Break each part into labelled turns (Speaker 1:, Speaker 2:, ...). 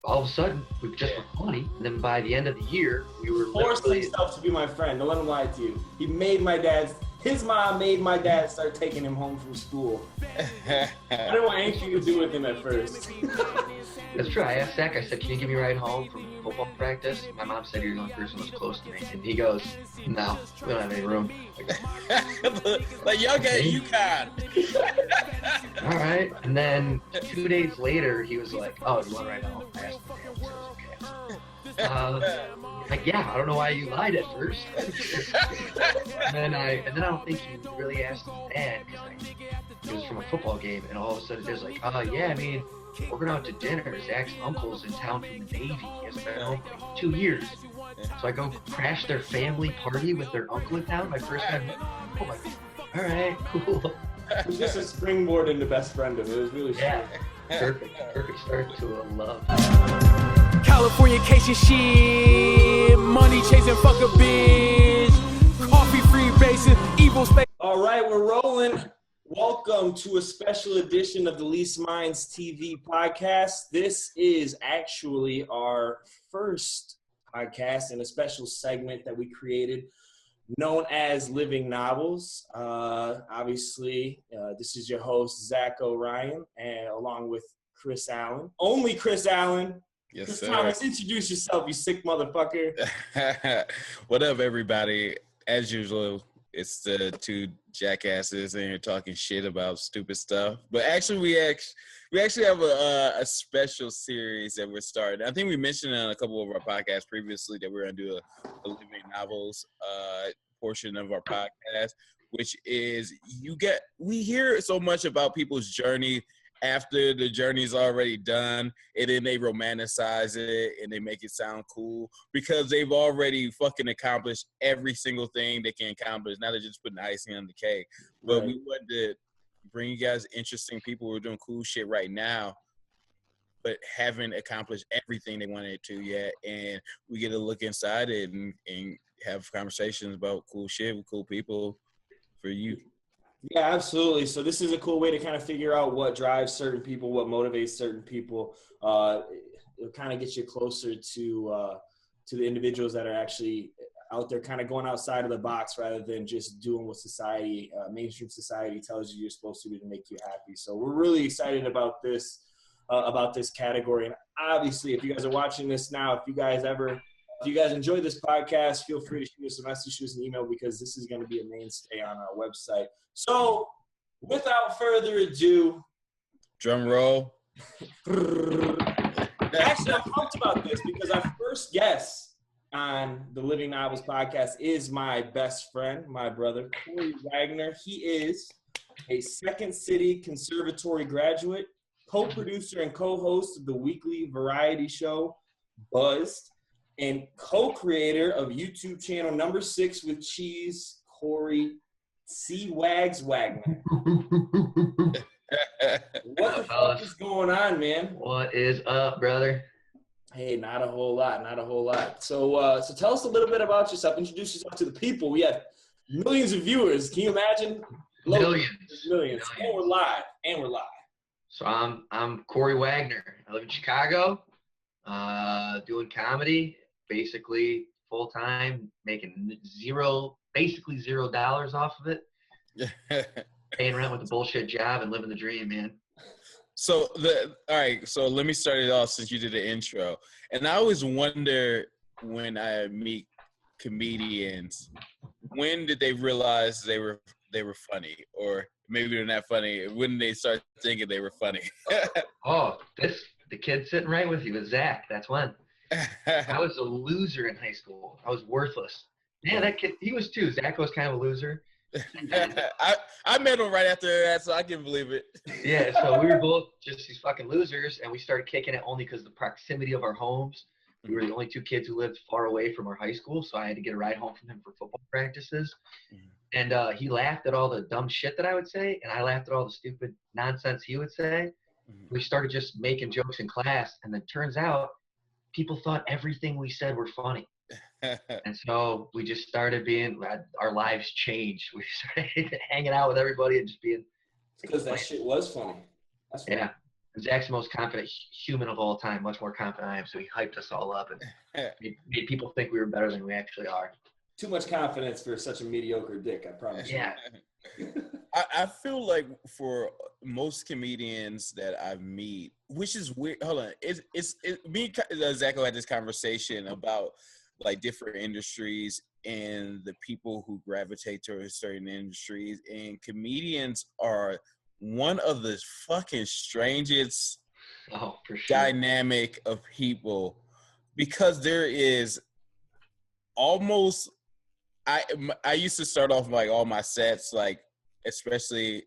Speaker 1: all of a sudden, we just were funny. And then by the end of the year, we were
Speaker 2: forced himself to be my friend. Don't let him lie to you. His mom made my dad start taking him home from school. I didn't want anything to do with him at first.
Speaker 1: That's true. I asked Zach, I said, can you give me a ride home from football practice? My mom said you're the only person who's close to me. And he goes, no, we don't have any room.
Speaker 3: Like, y'all get you can.
Speaker 1: All right. And then 2 days later, he was like, oh, do you want to ride home? I asked him, he said, okay. Like, yeah, I don't know why you lied at first. and then I don't think he really asked his dad because it was from a football game, and all of a sudden there's like, yeah, I mean, we're going out to dinner. Zach's uncle's in town from the Navy. He hasn't been home for like 2 years. So I go crash their family party with their uncle in town. My first time. Oh my God. All right, cool.
Speaker 2: It was just a springboard into best friend. It was really
Speaker 1: strange. Perfect start to a love.
Speaker 4: Californication shit, money chasing, fuck a bitch, coffee free basin, evil space.
Speaker 2: All right, we're rolling. Welcome to a special edition of the Leased Minds TV podcast. This is actually our first podcast in a special segment that we created known as Living Novels. Obviously, this is your host, Zako Ryan, and along with Chris Allen. Only Chris Allen.
Speaker 3: Yes,
Speaker 2: Chris
Speaker 3: sir.
Speaker 2: Thomas, introduce yourself, you sick motherfucker.
Speaker 3: What up, everybody? As usual, it's the two jackasses and you're talking shit about stupid stuff. But actually, we actually have a special series that we're starting. I think we mentioned on a couple of our podcasts previously that we're going to do a Living Novels portion of our podcast, which is we hear so much about people's journey after the journey's already done, and then they romanticize it and they make it sound cool because they've already fucking accomplished every single thing they can accomplish. Now they're just putting icing on the cake. But we wanted to bring you guys interesting people who are doing cool shit right now, but haven't accomplished everything they wanted to yet. And we get to look inside it and have conversations about cool shit with cool people for you.
Speaker 2: Yeah, absolutely. So this is a cool way to kind of figure out what drives certain people, what motivates certain people. It kind of gets you closer to the individuals that are actually out there kind of going outside of the box rather than just doing what society, mainstream society tells you you're supposed to do to make you happy. So we're really excited about this category. And obviously, if you guys are watching this now, if you guys enjoy this podcast, feel free to shoot us a message, shoot us an email, because this is going to be a mainstay on our website. So, without further ado,
Speaker 3: drum roll.
Speaker 2: Actually, I'm pumped about this because our first guest on the Living Novels podcast is my best friend, my brother, Corey Wagner. He is a Second City Conservatory graduate, co-producer and co-host of the weekly variety show Buzzed, and co-creator of YouTube channel Number 6 with Cheese, Corey C. Wags Wagner. What the fuck is going on, man?
Speaker 1: What is up, brother?
Speaker 2: Hey, not a whole lot. So tell us a little bit about yourself. Introduce yourself to the people. We have millions of viewers. Can you imagine?
Speaker 1: Millions.
Speaker 2: And we're live.
Speaker 1: So I'm Corey Wagner. I live in Chicago, doing comedy, basically full time, making basically $0 off of it. Paying rent with a bullshit job and living the dream, man.
Speaker 3: So so let me start it off since you did the intro. And I always wonder when I meet comedians, when did they realize they were funny, or maybe they're not funny? When they start thinking they were funny?
Speaker 1: The kid sitting right with you is Zach. That's when. I was a loser in high school. I was worthless. Yeah, that kid, he was too. Zach was kind of a loser.
Speaker 3: I met him right after that, so I can believe it.
Speaker 1: Yeah, so we were both just these fucking losers, and we started kicking it only because of the proximity of our homes. We were the only two kids who lived far away from our high school, so I had to get a ride home from him for football practices. And he laughed at all the dumb shit that I would say, and I laughed at all the stupid nonsense he would say. We started just making jokes in class, and then turns out people thought everything we said were funny. And so we just started our lives changed. We started hanging out with everybody and just being.
Speaker 2: Because that shit was funny. That's funny.
Speaker 1: Yeah. Zach's the most confident human of all time, much more confident I am. So he hyped us all up and made people think we were better than we actually are.
Speaker 2: Too much confidence for such a mediocre dick, I promise
Speaker 1: Yeah.
Speaker 3: I feel like for most comedians that I meet, which is weird. Hold on, me and Zako had this conversation about like different industries and the people who gravitate to certain industries, and comedians are one of the fucking strangest
Speaker 1: for sure.
Speaker 3: dynamic of people, because there is almost I used to start off like all my sets, like especially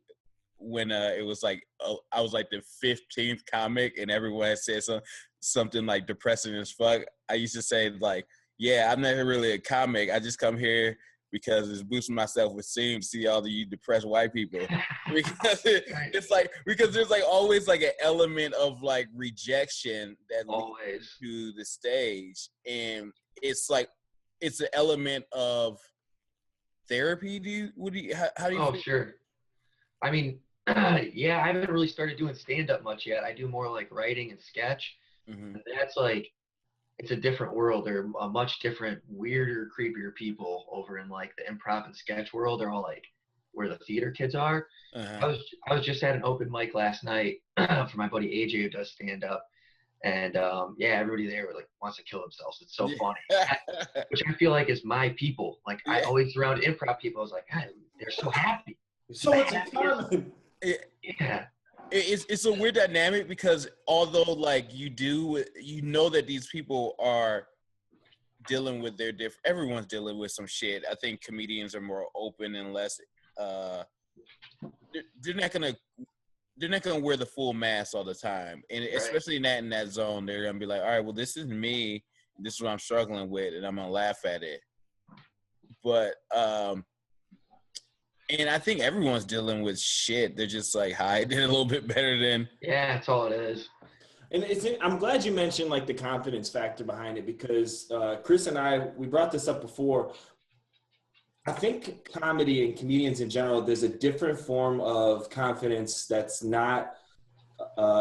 Speaker 3: when it was like I was like the 15th comic and everyone had said something like depressing as fuck. I used to say like, yeah, I'm never really a comic. I just come here because it's boosting my self-esteem to see all of you depressed white people. Because it's like, because there's like always like an element of like rejection that leads to the stage. And it's like, it's an element of therapy. How do you feel?
Speaker 1: Sure. I mean, yeah, I haven't really started doing stand-up much yet. I do more like writing and sketch.
Speaker 3: Mm-hmm.
Speaker 1: And that's like, it's a different world. They're a much different, weirder, creepier people over in like the improv and sketch world. They're all like where the theater kids are.
Speaker 3: Uh-huh.
Speaker 1: I was just at an open mic last night for my buddy AJ who does stand-up. And everybody there like wants to kill themselves. It's so funny, which I feel like is my people. Like I always surround improv people. I was like, God, they're so happy.
Speaker 2: So much fun.
Speaker 1: Yeah.
Speaker 3: It's a weird dynamic because although like you know that these people are dealing with everyone's dealing with some shit. I think comedians are more open and less. They're not gonna wear the full mask all the time, and especially in that zone, they're gonna be like, all right, well, this is me. This is what I'm struggling with, and I'm gonna laugh at it. But and I think everyone's dealing with shit. They're just like hiding a little bit better than.
Speaker 1: Yeah, that's all it is.
Speaker 2: And I'm glad you mentioned like the confidence factor behind it, because Chris and we brought this up before. I think comedy and comedians in general, there's a different form of confidence that's not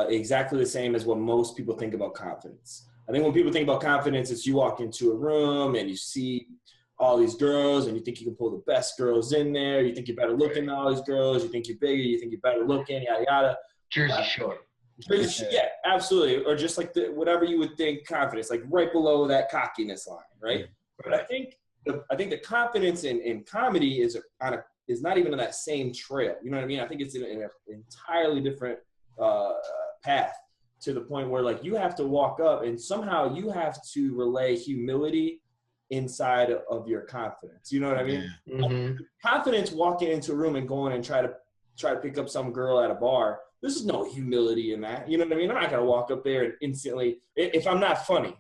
Speaker 2: exactly the same as what most people think about confidence. I think when people think about confidence, it's you walk into a room and you see all these girls and you think you can pull the best girls in there. You think you're better looking than all these girls. You think you're bigger. You think you're better looking, yada, yada.
Speaker 1: Jersey Shore.
Speaker 2: Yeah, absolutely. Or just like whatever you would think confidence, like right below that cockiness line, right? But I think the confidence in comedy is not even on that same trail. You know what I mean? I think it's in an entirely different path, to the point where like you have to walk up and somehow you have to relay humility inside of your confidence. You know what I mean?
Speaker 1: Mm-hmm.
Speaker 2: Confidence walking into a room and going and try to pick up some girl at a bar. There's no humility in that. You know what I mean? I'm not going to walk up there and instantly, if I'm not funny,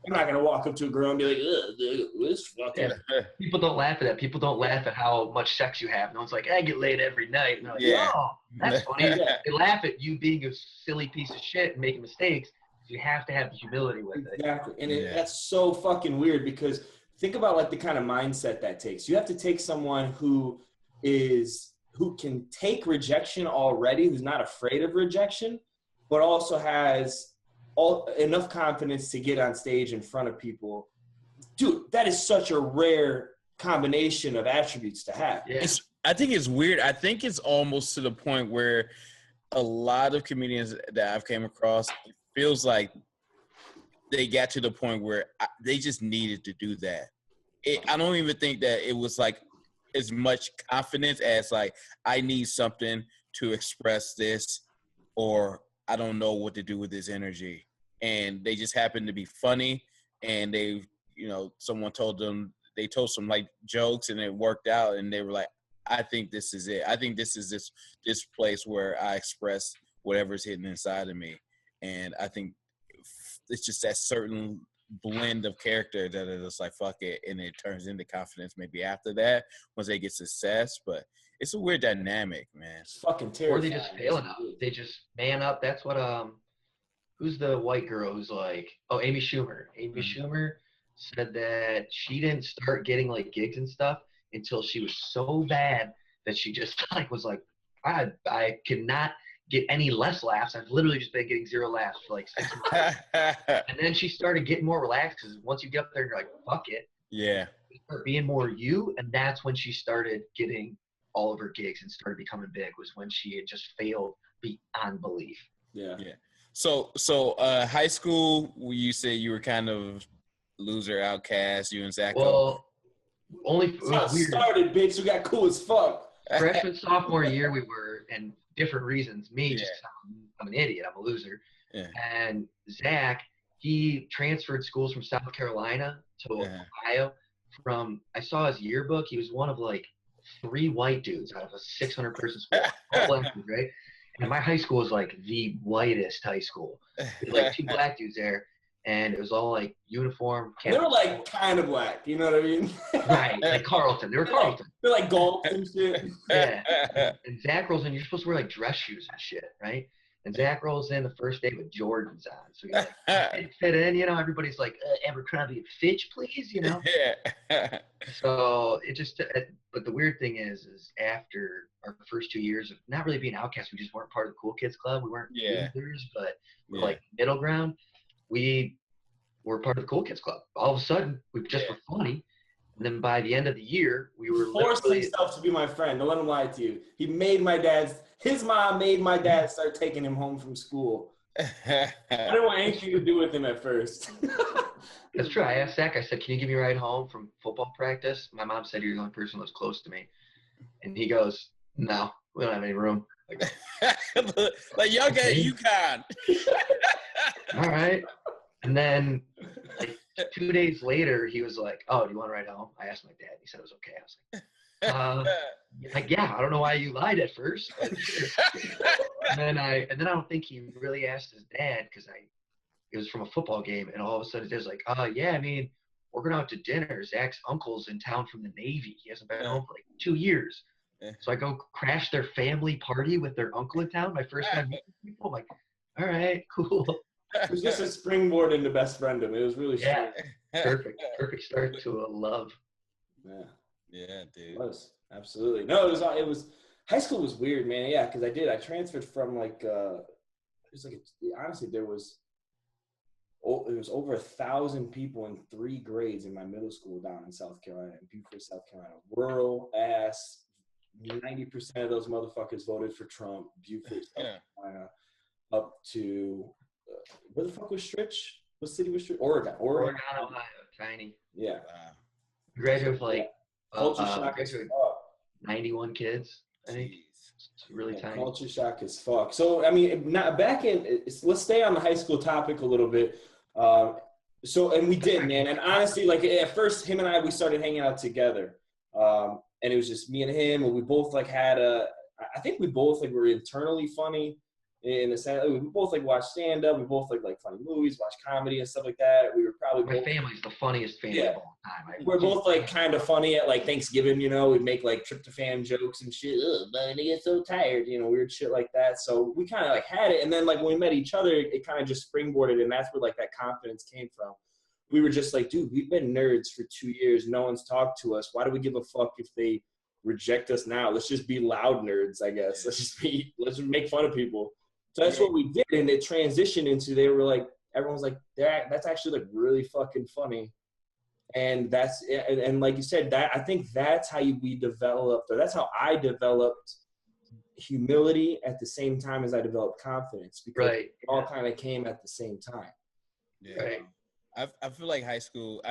Speaker 2: I'm not going to walk up to a girl and be like, ugh, this fucking.
Speaker 1: Yeah. People don't laugh at that. People don't laugh at how much sex you have. No one's like, I get laid every night. And they're like, oh, that's funny. They laugh at you being a silly piece of shit and making mistakes. You have to have humility with it.
Speaker 2: Exactly. And that's so fucking weird, because think about like the kind of mindset that takes. You have to take someone who can take rejection already, who's not afraid of rejection, but also has enough confidence to get on stage in front of people. Dude, that is such a rare combination of attributes to have.
Speaker 1: Yeah.
Speaker 3: I think it's weird. I think it's almost to the point where a lot of comedians that I've came across, it feels like they got to the point where they just needed to do that. I don't even think that it was like as much confidence as like, I need something to express this, or I don't know what to do with this energy. And they just happened to be funny, and someone told them, they told some like jokes and it worked out, and they were like, I think this is it. I think this is this place where I express whatever's hidden inside of me. And I think it's just that certain blend of character that is just like, fuck it, and it turns into confidence maybe after that once they get success. But it's a weird dynamic, man.
Speaker 2: It's fucking terrible.
Speaker 1: Or they just fail enough. They just man up. That's what who's the white girl who's like, Amy Schumer. Amy Schumer said that she didn't start getting like gigs and stuff until she was so bad that she just like was like, I cannot get any less laughs. I've literally just been getting 0 laughs for like 6 months. And then she started getting more relaxed because once you get up there and you're like, fuck it.
Speaker 3: Yeah.
Speaker 1: You start being more you. And that's when she started getting all of her gigs and started becoming big, was when she had just failed beyond belief.
Speaker 2: Yeah.
Speaker 3: Yeah. So high school, you say you were kind of loser, outcast, you and Zako?
Speaker 1: Well, only it
Speaker 2: That's how it
Speaker 1: was weird.
Speaker 2: started, bitch. We got cool as fuck.
Speaker 1: Freshman, sophomore year we were, and different reasons. Me,
Speaker 3: Yeah.
Speaker 1: just I'm an idiot. I'm a loser.
Speaker 3: Yeah.
Speaker 1: And Zach, he transferred schools from South Carolina to Ohio. I saw his yearbook. He was one of like 3 white dudes out of a 600-person school. All black dudes, right? And my high school was like the whitest high school. There was like 2 black dudes there, and it was all like uniform.
Speaker 2: They were like kind of black, you know what I mean?
Speaker 1: Right, like Carlton. They were Carlton.
Speaker 2: They're like golf and shit.
Speaker 1: Yeah. And Zach rolls in. You're supposed to wear like dress shoes and shit, right? And Zach rolls in the first day with Jordans on. So you're like, fit in, you know, everybody's like, Abercrombie and Fitch, please, you know?
Speaker 3: Yeah.
Speaker 1: So it just, but the weird thing is after our first 2 years of not really being outcasts, we just weren't part of the cool kids club. We weren't losers, but we're like middle ground. We were part of the cool kids club. All of a sudden, we just were funny. And then by the end of the year, we were
Speaker 2: forced himself to be my friend. Don't let him lie to you. He made his mom made my dad start taking him home from school. I didn't want anything to do with him at first.
Speaker 1: That's true. I asked Zach, I said, can you give me a ride home from football practice? My mom said you're the only person that was close to me. And he goes, no, we don't have any room.
Speaker 3: Like y'all got UConn.
Speaker 1: All right. And then like 2 days later, he was like, oh, do you want to ride home? I asked my dad. He said it was okay. I was like, yeah, I don't know why you lied at first. and then I don't think he really asked his dad because it was from a football game, and all of a sudden his dad's like, yeah, I mean, we're going out to dinner. Zach's uncle's in town from the Navy. He hasn't been home for like 2 years. So I go crash their family party with their uncle in town. My first time meeting people. I'm like, all right, cool.
Speaker 2: It was just a springboard into best friendom. It was really
Speaker 1: strange. Perfect start to a love.
Speaker 3: Yeah, dude.
Speaker 2: It was absolutely. No, it was high school was weird, man. Yeah, because I transferred from like honestly there was over 1,000 people in 3 grades in my middle school down in South Carolina, in Beaufort, South Carolina. Rural ass. 90% of those motherfuckers voted for Trump. Beaufort, South Carolina, up to where the fuck was Stritch? What city was Stritch? Oregon,
Speaker 1: Ohio, tiny.
Speaker 2: Yeah.
Speaker 1: Graduate with like
Speaker 2: culture shock.
Speaker 1: 91 kids, I think. It's really tiny.
Speaker 2: Culture shock as fuck. So I mean, let's stay on the high school topic a little bit. And we did, man. And honestly, like at first, him and I, we started hanging out together. And it was just me and him, and we both like I think we both like were internally funny in the sense we both like watch stand up, we both like funny movies, watch comedy and stuff like that. We were probably
Speaker 1: my family's the funniest family of all time.
Speaker 2: We're both like kind of funny at like Thanksgiving, you know, we'd make like tryptophan jokes and shit. But I get so tired, you know, weird shit like that. So we kind of like had it, and then like when we met each other, it kind of just springboarded, and that's where like that confidence came from. We were just like, dude, we've been nerds for 2 years. No one's talked to us. Why do we give a fuck if they reject us now? Let's just be loud nerds, I guess. Let's just make fun of people. So that's what we did. And it transitioned into, everyone was like, that's actually like really fucking funny. And and like you said, I think that's how we developed, or that's how I developed humility at the same time as I developed confidence, because it all kind of came at the same time.
Speaker 3: Yeah. Right. I feel like high school,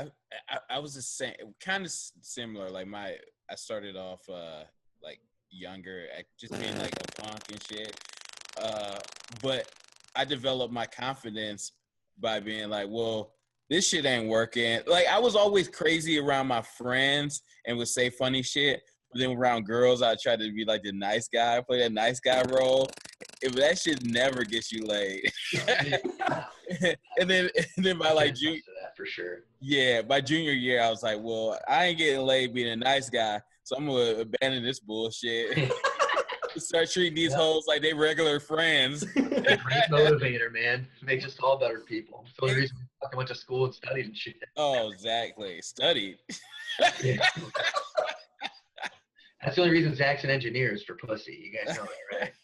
Speaker 3: I was the same, kind of similar. Like I started off like younger, just being like a punk and shit. But I developed my confidence by being like, well, this shit ain't working. Like I was always crazy around my friends and would say funny shit. But then around girls, I tried to be like the nice guy, play that nice guy role. If that shit never gets you laid. and then by like junior,
Speaker 1: for sure.
Speaker 3: Yeah, by junior year, I was like, well, I ain't getting laid being a nice guy, so I'm gonna abandon this bullshit. Start treating these hoes like they regular friends.
Speaker 1: Great motivator, man. Makes us all better people. It's the only reason I went to school and studied and shit.
Speaker 3: Oh, exactly. Studied.
Speaker 1: Yeah. That's the only reason Zach's an engineer is for pussy. You guys know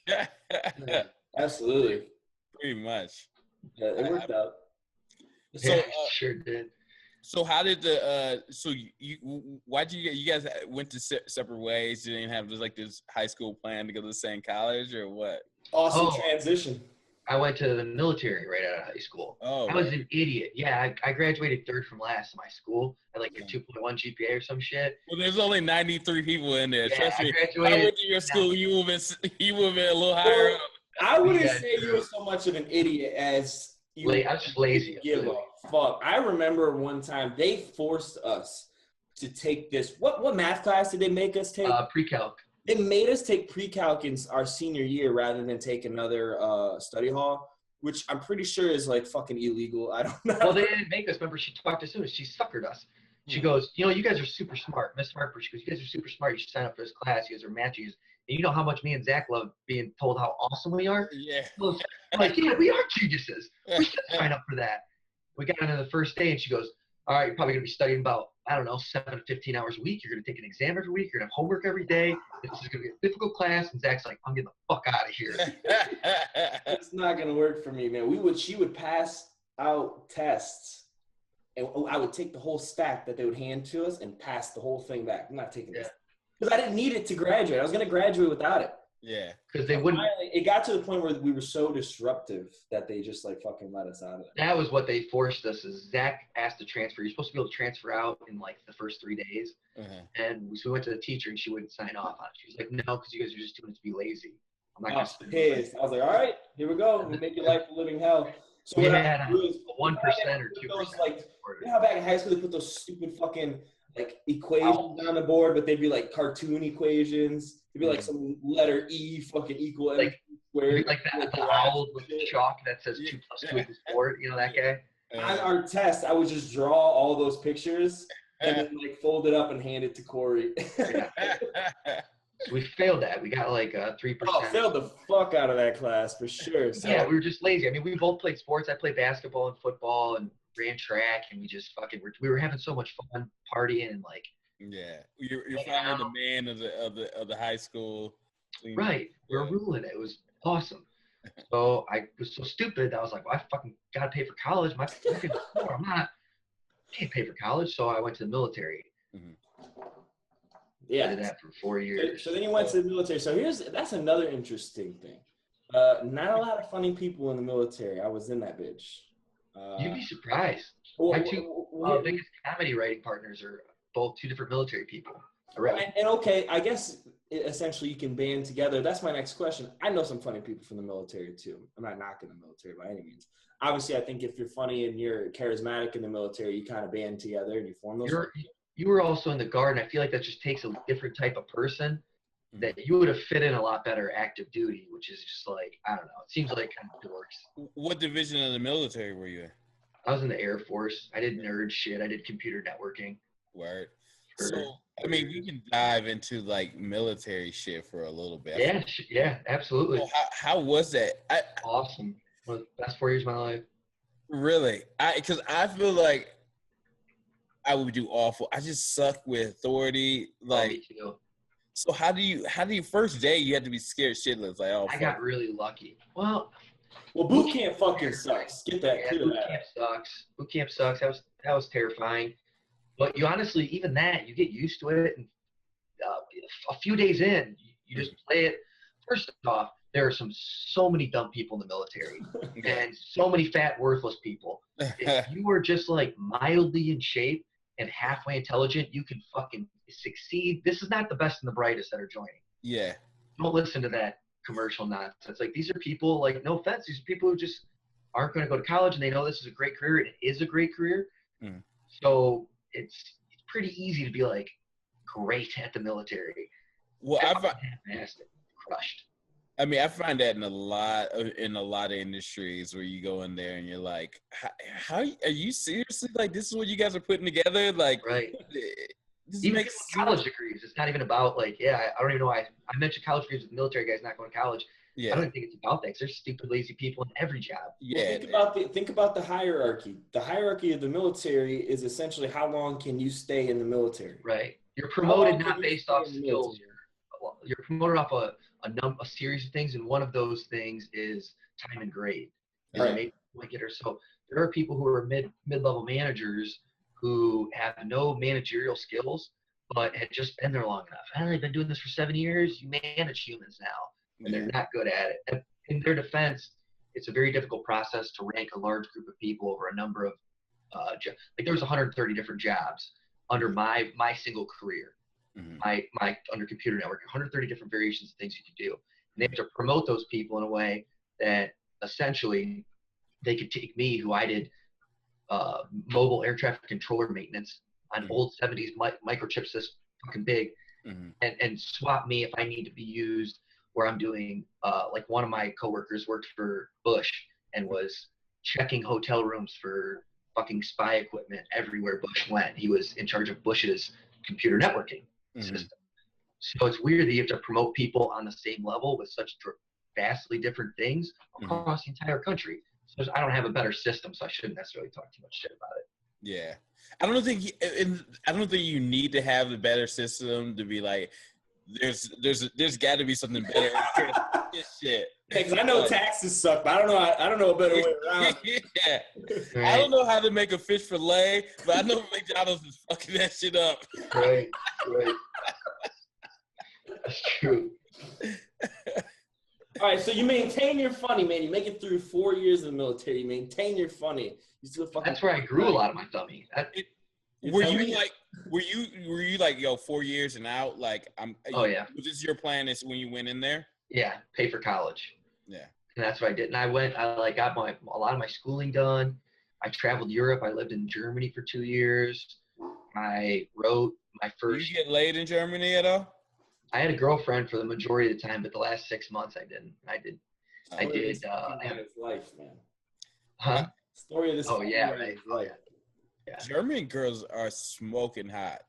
Speaker 1: that, right?
Speaker 2: Absolutely.
Speaker 3: Pretty much.
Speaker 2: Yeah, it worked out.
Speaker 3: So,
Speaker 1: Yeah, sure did.
Speaker 3: So how did the so why'd you guys went to separate ways? You didn't have just like this high school plan to go to the same college or what?
Speaker 2: Awesome transition.
Speaker 1: I went to the military right out of high school.
Speaker 3: Oh,
Speaker 1: I was an idiot. Yeah, I graduated third from last in my school. I had like a 2.1 GPA or some shit.
Speaker 3: Well, there's only 93 people in there.
Speaker 1: Yeah,
Speaker 3: Trust me.
Speaker 1: I
Speaker 3: went to your school. You would have been a little higher up.
Speaker 2: I wouldn't say you were so much of an idiot as you.
Speaker 1: I was just lazy.
Speaker 2: Give a fuck. I remember one time they forced us to take this. What math class did they make us take?
Speaker 1: Pre-calc.
Speaker 2: They made us take pre-calc in our senior year rather than take another study hall, which I'm pretty sure is like fucking illegal. I don't know.
Speaker 1: Well, they didn't make us. Remember, she talked as soon as she suckered us. She goes, you know, you guys are super smart. Miss Harper, she goes, you guys are super smart. You should sign up for this class. You guys are math geniuses. And you know how much me and Zach love being told how awesome we are?
Speaker 3: Yeah.
Speaker 1: I'm like, yeah, we are geniuses. We should sign up for that. We got into the first day, and she goes, all right, you're probably going to be studying about, I don't know, 7 to 15 hours a week. You're going to take an exam every week. You're going to have homework every day. This is going to be a difficult class. And Zach's like, I'm getting the fuck out of here.
Speaker 2: It's not going to work for me, man. She would pass out tests, and I would take the whole stack that they would hand to us and pass the whole thing back. I'm not taking this. Because I didn't need it to graduate. I was going to graduate without it.
Speaker 3: Yeah.
Speaker 1: Because they wouldn't.
Speaker 2: Finally, it got to the point where we were so disruptive that they just like fucking let us out of it.
Speaker 1: That was what they forced us. Is Zach asked to transfer. You're supposed to be able to transfer out in like the first 3 days. And so we went to the teacher, and she wouldn't sign off on it. She was like, no, because you guys are just doing it to be lazy. I'm not going to
Speaker 2: pissed. I was like, all right, here we go. We make your life a living hell. So
Speaker 1: we
Speaker 2: what
Speaker 1: had
Speaker 2: I do is
Speaker 1: 1% or 2%.
Speaker 2: Like, you know how back in high school they put those stupid fucking like equations on the board, but they'd be like cartoon equations. It'd be like some letter E fucking equal
Speaker 1: like,
Speaker 2: squared.
Speaker 1: Like that, the owl with the chalk that says 2 + 2 equals 4. You know that guy?
Speaker 2: On our test, I would just draw all those pictures and then like fold it up and hand it to Corey.
Speaker 1: So we failed that. We got like 3%.
Speaker 2: Oh, failed the fuck out of that class for sure. So.
Speaker 1: Yeah, we were just lazy. I mean, we both played sports. I played basketball and football and ran track, and we just fucking we were having so much fun partying and like.
Speaker 3: Yeah, you're finally the man of the high school.
Speaker 1: Right, we were ruling it. It was awesome. So I was so stupid that I was like, well, I fucking gotta pay for college. I'm not. Can't pay for college, so I went to the military.
Speaker 2: Yeah,
Speaker 1: I did that for 4 years.
Speaker 2: So then you went to the military. So that's another interesting thing. Not a lot of funny people in the military. I was in that bitch.
Speaker 1: You'd be surprised. My two biggest comedy writing partners are both 2 different military people.
Speaker 2: And okay, I guess essentially you can band together. That's my next question. I know some funny people from the military too. I'm not knocking the military by any means. Obviously, I think if you're funny and you're charismatic in the military, you kind of band together and you form those.
Speaker 1: You were also in the Guard, and I feel like that just takes a different type of person that you would have fit in a lot better active duty, which is just like, I don't know. It seems like kind of dorks.
Speaker 3: What division of the military were you in?
Speaker 1: I was in the Air Force. I did nerd shit. I did computer networking.
Speaker 3: Word. So, I mean, we can dive into like military shit for a little bit.
Speaker 1: Yeah, absolutely.
Speaker 3: So how was that?
Speaker 1: Awesome. One of the best 4 years of my life.
Speaker 3: Really? Because I feel like I would do awful. I just suck with authority. Like,
Speaker 1: me too.
Speaker 3: So how do you first day you had to be scared shitless? Like, oh,
Speaker 1: I got really lucky. Well,
Speaker 2: boot camp fucking sucks. Get that.
Speaker 1: Yeah, boot camp sucks. Boot camp sucks. That was terrifying. But you honestly, even that, you get used to it. And a few days in, you just play it. First off, there are so many dumb people in the military and so many fat, worthless people. If you were just like mildly in shape and halfway intelligent, you can fucking succeed. This is not the best and the brightest that are joining.
Speaker 3: Yeah.
Speaker 1: Don't listen to that commercial nonsense. Like, these are people, like, no offense, these are people who just aren't going to go to college, and they know this is a great career. It is a great career. So it's pretty easy to be like great at the military.
Speaker 3: Well, I find
Speaker 1: crushed.
Speaker 3: I mean, I find that in a lot of industries where you go in there and you're like, how are you seriously, like, this is what you guys are putting together? Like,
Speaker 1: right.
Speaker 3: This
Speaker 1: even
Speaker 3: makes
Speaker 1: college degrees. It's not even about like, I don't even know why I mentioned college degrees with military guys not going to college.
Speaker 3: Yeah.
Speaker 1: I don't even think it's about that, because there's stupid, lazy people in every job.
Speaker 3: Yeah.
Speaker 2: Well, think about the hierarchy. The hierarchy of the military is essentially how long can you stay in the military.
Speaker 1: Right. You're promoted not based off skills. You're promoted off a series of things, and one of those things is time and grade.
Speaker 2: Right.
Speaker 1: So there are people who are mid-level managers who have no managerial skills, but had just been there long enough. They've been doing this for 7 years. You manage humans now, and they're not good at it. In their defense, it's a very difficult process to rank a large group of people over a number of like there was 130 different jobs under my single career. My under computer network, 130 different variations of things you could do. And they have to promote those people in a way that essentially they could take me, who I did mobile air traffic controller maintenance on old 70s microchips this fucking big, and swap me if I need to be used where I'm doing, like one of my coworkers worked for Bush and was checking hotel rooms for fucking spy equipment everywhere Bush went. He was in charge of Bush's computer networking system. So it's weird that you have to promote people on the same level with such vastly different things across the entire country. So I don't have a better system, so I shouldn't necessarily talk too much shit about it.
Speaker 3: Yeah, I don't think you need to have the better system to be like. There's got to be something better. Shit.
Speaker 2: Because I know taxes suck, but I don't know a better way around.
Speaker 3: Yeah. Right. I don't know how to make a fish fillet, but I know McDonald's is fucking that shit up.
Speaker 1: Right. That's true.
Speaker 2: All right, so you maintain your funny, man. You make it through 4 years in the military. You maintain your funny. You still fucking.
Speaker 1: That's where I grew a lot of my dummy.
Speaker 3: Were you like, yo, 4 years and out? Like,
Speaker 1: yeah.
Speaker 3: Was this your plan? Is when you went in there?
Speaker 1: Yeah, pay for college.
Speaker 3: Yeah.
Speaker 1: And that's what I did. And I got a lot of my schooling done. I traveled Europe. I lived in Germany for 2 years. I wrote my first.
Speaker 3: Did you get laid in Germany at all?
Speaker 1: I had a girlfriend for the majority of the time, but the last 6 months I didn't. I did.
Speaker 2: His life, man.
Speaker 1: Huh?
Speaker 2: Story of this.
Speaker 1: Oh yeah, right. Oh, yeah.
Speaker 3: German girls are smoking hot.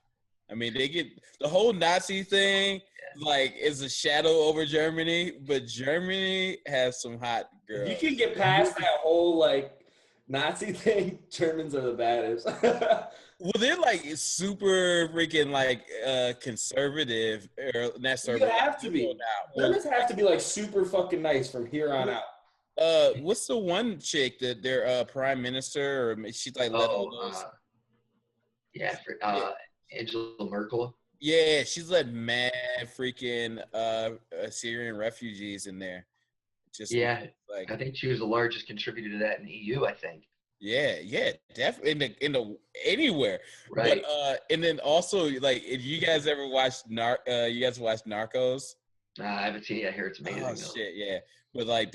Speaker 3: I mean, they get the whole Nazi thing, like, is a shadow over Germany, but Germany has some hot girls.
Speaker 2: If you can get past that whole like Nazi thing, Germans are the baddest.
Speaker 3: Well, they're like super freaking like conservative, or not
Speaker 2: You have to be. Germans have to be like super fucking nice from here on out.
Speaker 3: What's the one chick that their prime minister, or she's like
Speaker 1: Angela Merkel.
Speaker 3: Yeah, she's let mad freaking Syrian refugees in there. Just
Speaker 1: like I think she was the largest contributor to that in the EU. I think.
Speaker 3: Yeah, definitely in the anywhere.
Speaker 1: Right.
Speaker 3: But and then also, like, if you guys ever watched Narcos?
Speaker 1: I haven't seen it. I hear it's amazing.
Speaker 3: Oh shit, yeah. But like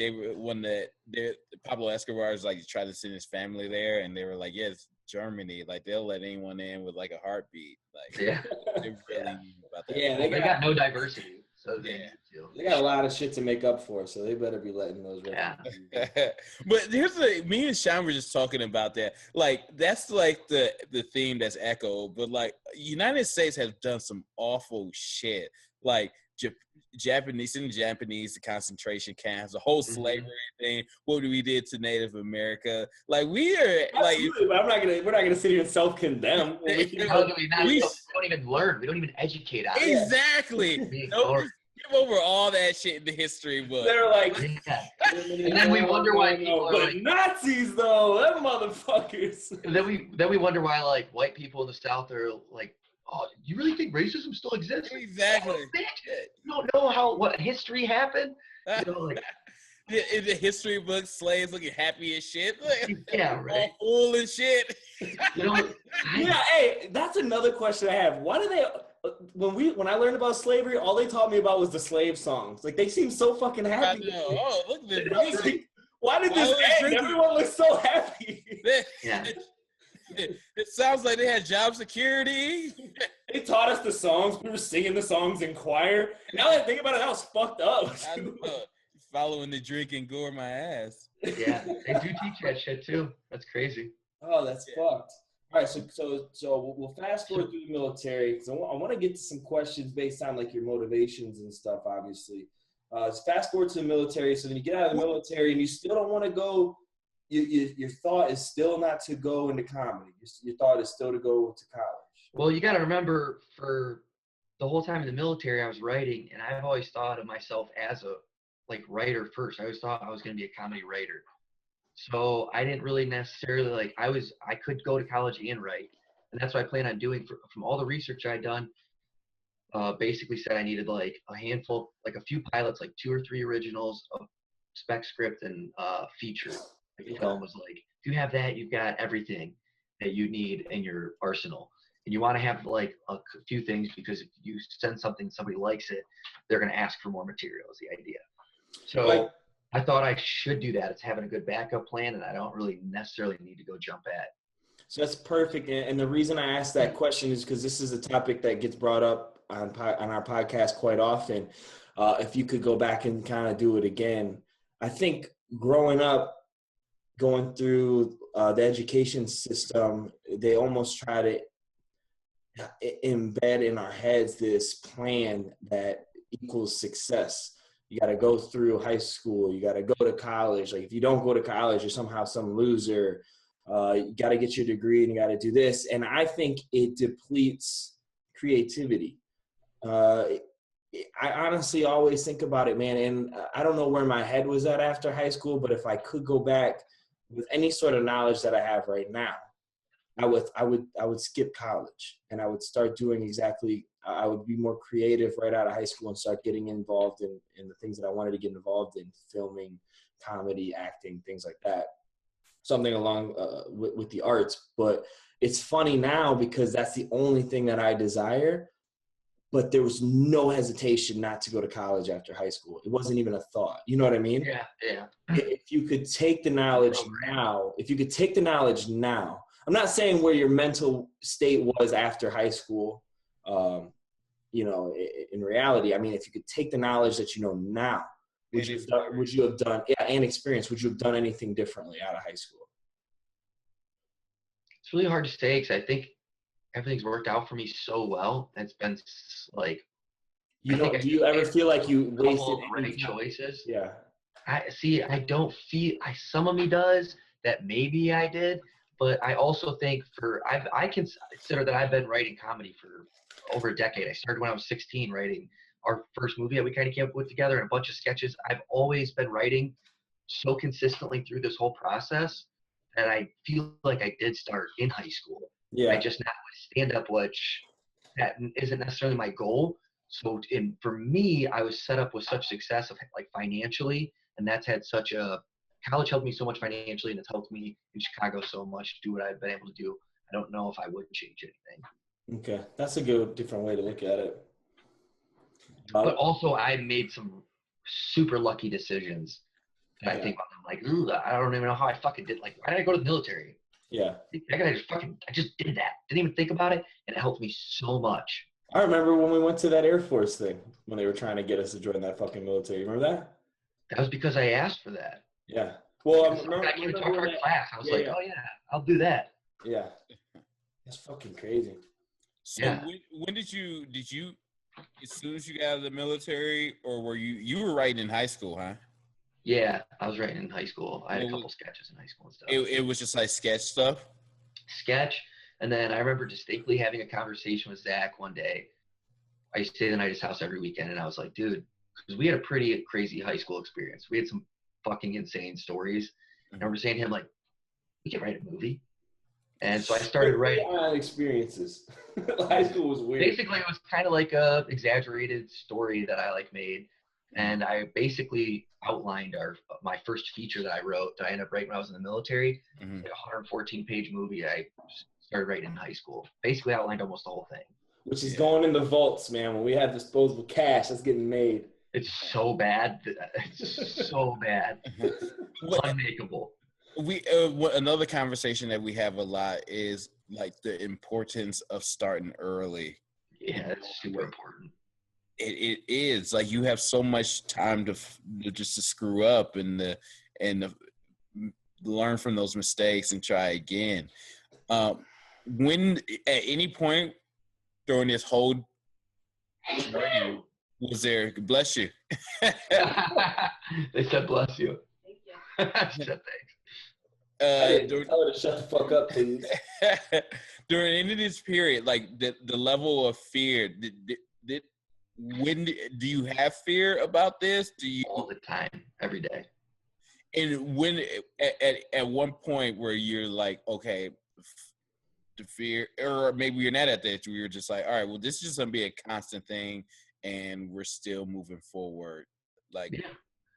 Speaker 3: Pablo Escobar was like tried to send his family there, and they were like, yeah, it's Germany. Like they'll let anyone in with like a heartbeat. Like
Speaker 1: yeah,
Speaker 3: they're really about that.
Speaker 1: Yeah, they got no diversity. So
Speaker 2: they got a lot of shit to make up for, so they better be letting those.
Speaker 1: Yeah.
Speaker 3: But me and Sean were just talking about that. Like that's like the theme that's echoed. But like United States has done some awful shit. Like the concentration camps, the whole slavery thing. What we did to Native America. Like we are like.
Speaker 2: But we're not gonna sit here and self-condemn.
Speaker 1: We don't even learn. We don't even educate out.
Speaker 3: Exactly. Give over all that shit in the history book.
Speaker 2: They're like,
Speaker 1: and then we wonder why people are like
Speaker 2: Nazis, though. Them motherfuckers.
Speaker 1: And then we wonder why like white people in the South are like, oh, you really think racism still exists?
Speaker 3: Exactly.
Speaker 1: Oh, you don't know what history happened. You know, like
Speaker 3: in the history books, slaves looking happy as shit. Like,
Speaker 1: yeah, right.
Speaker 3: All full and shit.
Speaker 1: You know,
Speaker 2: hey, that's another question I have. Why do they? When I learned about slavery, all they taught me about was the slave songs. Like they seem so fucking happy.
Speaker 3: I know. Oh, look at this.
Speaker 2: Why did this end? Everyone looks so happy.
Speaker 1: Yeah.
Speaker 3: It sounds like they had job security.
Speaker 2: They taught us the songs. We were singing the songs in choir. Now that I think about it, that was fucked up.
Speaker 3: I know. Following the drink and gore my ass.
Speaker 1: Yeah, they do teach that shit too. That's crazy.
Speaker 2: Oh, that's fucked. All right, so we'll fast forward through the military because I want to get to some questions based on like your motivations and stuff. Obviously, just fast forward to the military. So then you get out of the military and you still don't want to go. Your thought is still not to go into comedy. Your thought is still to go to college.
Speaker 1: Well, you got to remember, for the whole time in the military, I was writing, and I've always thought of myself as a writer first. I always thought I was going to be a comedy writer. So I didn't really necessarily I could go to college and write, and that's what I plan on doing. From all the research I'd done, basically said I needed like a handful, like a few pilots, like 2 or 3 originals, a spec script, and feature. Like the film was like, if you have that, you've got everything that you need in your arsenal. And you want to have like a few things, because if you send something, somebody likes it, they're going to ask for more material is the idea. So I thought I should do that. It's having a good backup plan, and I don't really necessarily need to go jump at.
Speaker 2: So that's perfect. And the reason I asked that question is because this is a topic that gets brought up on our podcast quite often. If you could go back and kind of do it again, I think growing up, going through the education system, they almost try to embed in our heads this plan that equals success. You got to go through high school. You got to go to college. Like if you don't go to college, you're somehow some loser. You got to get your degree and you got to do this. And I think it depletes creativity. I honestly always think about it, man. And I don't know where my head was at after high school, but if I could go back with any sort of knowledge that I have right now, I would skip college and I would start doing I would be more creative right out of high school and start getting involved in the things that I wanted to get involved in: filming, comedy, acting, things like that. Something along with the arts. But it's funny now because that's the only thing that I desire. But there was no hesitation not to go to college after high school. It wasn't even a thought. You know what I mean?
Speaker 1: Yeah.
Speaker 2: If you could take the knowledge now, I'm not saying where your mental state was after high school, in reality. I mean, if you could take the knowledge that you know now, would you have done anything differently out of high school?
Speaker 1: It's really hard to say, because I think everything's worked out for me so well. It's been like,
Speaker 2: do you ever feel like you wasted
Speaker 1: right choices?
Speaker 2: Yeah.
Speaker 1: I don't feel, some of me does that maybe I did, but I also think I consider that I've been writing comedy for over a decade. I started when I was 16 writing our first movie that we kind of came up with together, and a bunch of sketches. I've always been writing so consistently through this whole process that I feel like I did start in high school.
Speaker 2: Yeah.
Speaker 1: I just not stand up, which that isn't necessarily my goal. So for me, I was set up with such success of like financially, and that's had college helped me so much financially, and it's helped me in Chicago so much do what I've been able to do. I don't know if I would change anything.
Speaker 2: Okay. That's a different way to look at it.
Speaker 1: But also I made some super lucky decisions that I think I'm like, ooh, I don't even know how I fucking did. Like, why did I go to the military?
Speaker 2: Yeah.
Speaker 1: I just did that. Didn't even think about it, and it helped me so much.
Speaker 2: I remember when we went to that Air Force thing when they were trying to get us to join that fucking military. You remember that?
Speaker 1: That was because I asked for that.
Speaker 2: Yeah. Well,
Speaker 1: I came to our class. I was like, oh yeah, I'll do that.
Speaker 2: Yeah. That's fucking crazy.
Speaker 3: So when did you as soon as you got out of the military, or were you were writing in high school, huh?
Speaker 1: Yeah, I was writing in high school. I had a couple sketches in high school and stuff.
Speaker 3: It was just like sketch stuff?
Speaker 1: Sketch. And then I remember distinctly having a conversation with Zach one day. I used to stay the night at his house every weekend, and I was like, dude, because we had a pretty crazy high school experience. We had some fucking insane stories. And I remember saying to him, like, we could write a movie. And so I started writing.
Speaker 2: Experiences. High school was weird.
Speaker 1: Basically, it was kind of like a exaggerated story that I made. And I basically outlined my first feature that I wrote that I ended up writing when I was in the military.
Speaker 3: Mm-hmm.
Speaker 1: A 114-page movie I started writing in high school. Basically outlined almost the whole thing.
Speaker 2: Which is going in the vaults, man. When we have disposable cash, that's getting made.
Speaker 1: It's so bad. It's so bad. Unmakeable.
Speaker 3: Another conversation that we have a lot is like the importance of starting early.
Speaker 1: Yeah, it's super important.
Speaker 3: It is like you have so much time to screw up and learn from those mistakes and try again. When at any point during this whole journey was there? Bless you.
Speaker 1: They said bless you.
Speaker 5: Thank you.
Speaker 1: I said thanks.
Speaker 2: Tell her to shut the fuck up, please.
Speaker 3: During any of this period, like the level of fear, do you have fear about this? Do you
Speaker 1: all the time, every day?
Speaker 3: And when at one point where you're like, okay, the fear, or maybe you're not at that, where you're just like, all right, well, this is just gonna be a constant thing, and we're still moving forward. Like,
Speaker 1: Yeah.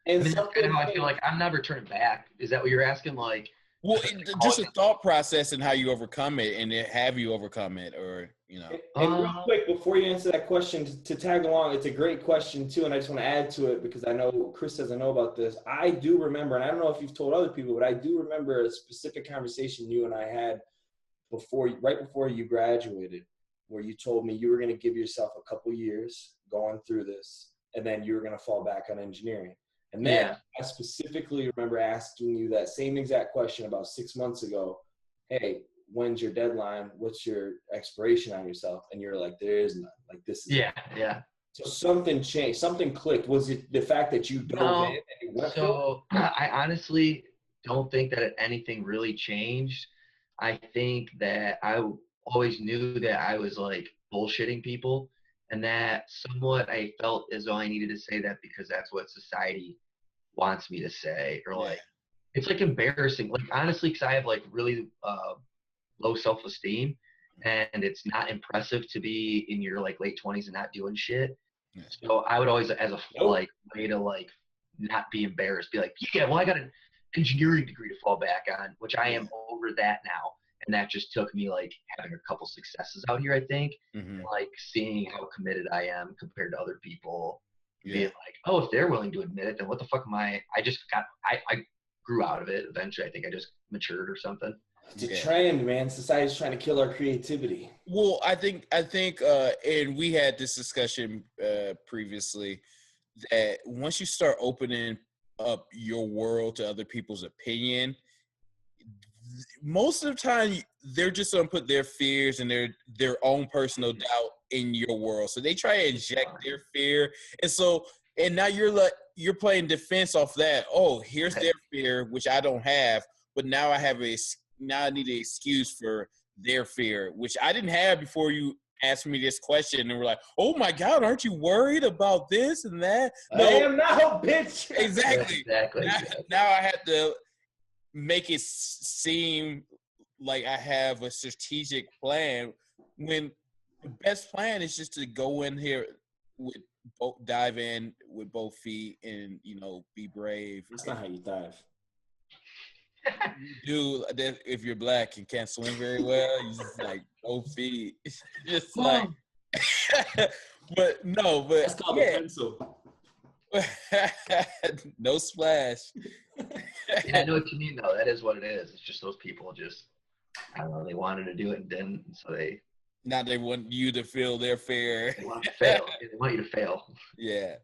Speaker 2: And
Speaker 1: I mean, that's kind of how I feel like I'm never turning back. Is that what you're asking? Like,
Speaker 3: well, just a thought process and how you overcome it, and have you overcome it, or you know.
Speaker 2: And real quick, before you answer that question, to tag along, it's a great question too, and I just want to add to it because I know Chris doesn't know about this. I do remember, and I don't know if you've told other people, but I do remember a specific conversation you and I had right before you graduated, where you told me you were going to give yourself a couple years going through this, and then you were going to fall back on engineering. And then I specifically remember asking you that same exact question about 6 months ago. Hey, when's your deadline? What's your expiration on yourself? And you're like, there is none. Like, this is
Speaker 1: yeah.
Speaker 2: So something changed. Something clicked. Was it the fact that you dove in and you went
Speaker 1: so I honestly don't think that anything really changed. I think that I always knew that I was like bullshitting people, and that somewhat I felt as though I needed to say that because that's what society wants me to say, or like it's like embarrassing. Like honestly, because I have like really low self-esteem, and it's not impressive to be in your like late 20s and not doing shit. So I would always, as a like way to like not be embarrassed, be like, yeah, well, I got an engineering degree to fall back on, which I am over that now. And that just took me like having a couple successes out here, I think, and like seeing how committed I am compared to other people. Being like, oh, if they're willing to admit it, then what the fuck am I? I grew out of it eventually. I think I just matured or something.
Speaker 2: It's a trend, man. Society's trying to kill our creativity.
Speaker 3: Well, I think, and we had this discussion previously, that once you start opening up your world to other people's opinion, most of the time they're just gonna put their fears and their own personal doubt in your world. So they try to inject their fear, and now you're playing defense off that. Oh, here's their fear, which I don't have, but now I need an excuse for their fear, which I didn't have before you asked me this question. And we're like, oh my God, aren't you worried about this and that?
Speaker 2: No, I am now, bitch.
Speaker 3: Exactly. Now I have to make it seem like I have a strategic plan, when the best plan is just to go in here dive in with both feet and, be brave.
Speaker 2: That's not how you dive.
Speaker 3: You do, if you're black and can't swim very well, you just like both feet. Just like, but
Speaker 2: that's called a pencil.
Speaker 3: No splash.
Speaker 1: Yeah, I know what you mean though. That is what it is. It's just those people just, I don't know, they wanted to do it and didn't, so they
Speaker 3: want you to feel their fear.
Speaker 1: They want to fail. They want you to fail.
Speaker 3: Yeah.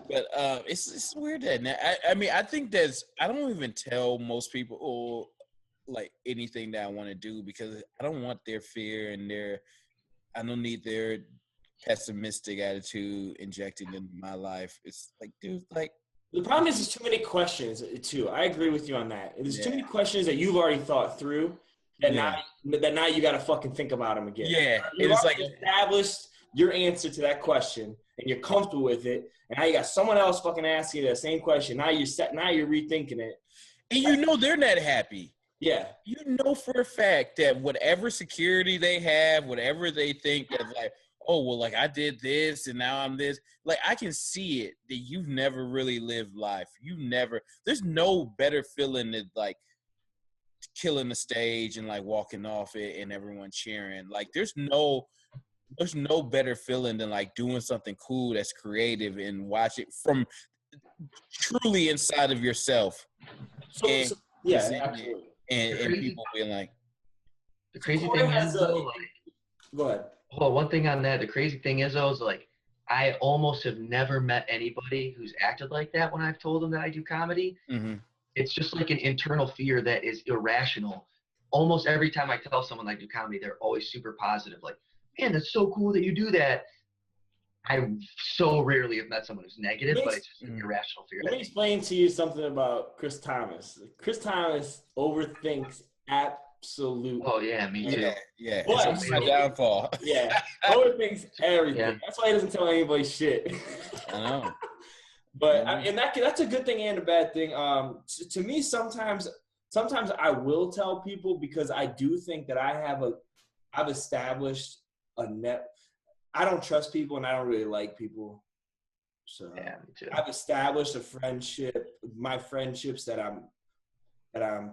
Speaker 3: But it's weird that I mean, I think I don't even tell most people like anything that I want to do, because I don't want their fear and I don't need their pessimistic attitude injected into my life. It's like, dude, like,
Speaker 2: the problem is there's too many questions too. I agree with you on that. There's too many questions that you've already thought through that now you got to fucking think about them again.
Speaker 3: Yeah.
Speaker 2: You've already established your answer to that question and you're comfortable with it. And now you got someone else fucking asking you that same question. Now you're rethinking it.
Speaker 3: And they're not happy.
Speaker 2: Yeah.
Speaker 3: You know for a fact that whatever security they have, whatever they think that like, oh, well, like I did this and now I'm this. Like I can see it that you've never really lived life. There's no better feeling than like killing the stage and like walking off it and everyone cheering. Like there's no better feeling than like doing something cool that's creative and watch it from truly inside of yourself.
Speaker 2: Yeah, absolutely.
Speaker 3: And people being like,
Speaker 1: the crazy thing is though, like,
Speaker 2: go ahead.
Speaker 1: Well, one thing on that, the crazy thing is though, is like I almost have never met anybody who's acted like that when I've told them that I do comedy.
Speaker 3: Mm-hmm.
Speaker 1: It's just like an internal fear that is irrational. Almost every time I tell someone I do comedy, they're always super positive. Like, man, that's so cool that you do that. I so rarely have met someone who's negative, but it's just an irrational fear.
Speaker 2: Let me explain to you something about Chris Thomas. Chris Thomas overthinks Absolutely.
Speaker 1: Oh yeah, me too.
Speaker 3: Yeah.
Speaker 2: But-
Speaker 3: It's my downfall.
Speaker 2: Yeah. Overthinks everything.
Speaker 1: Yeah.
Speaker 2: That's why he doesn't tell anybody shit.
Speaker 3: I know.
Speaker 2: But and that's a good thing and a bad thing. To me, sometimes I will tell people because I do think that I've established a net. I don't trust people and I don't really like people. So
Speaker 1: Yeah, me too.
Speaker 2: I've established a friendship, my friendships that I'm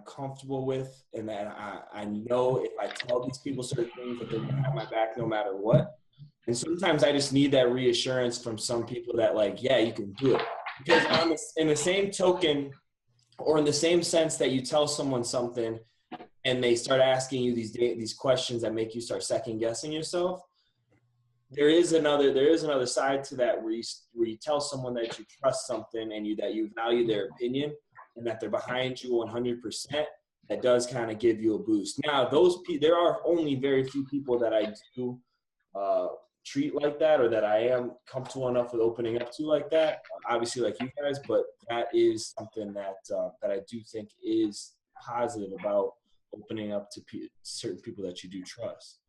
Speaker 2: comfortable with, and that I know if I tell these people certain things that they're gonna have my back no matter what. And sometimes I just need that reassurance from some people that like, yeah, you can do it. Because in the same token, or in the same sense that you tell someone something and they start asking you these questions that make you start second guessing yourself, there is another side to that where you tell someone that you trust something and that you value their opinion and that they're behind you 100%. That does kind of give you a boost. Now, there are only very few people that I do treat like that, or that I am comfortable enough with opening up to like that. Obviously, like you guys, but that is something that I do think is positive about opening up to certain people that you do trust.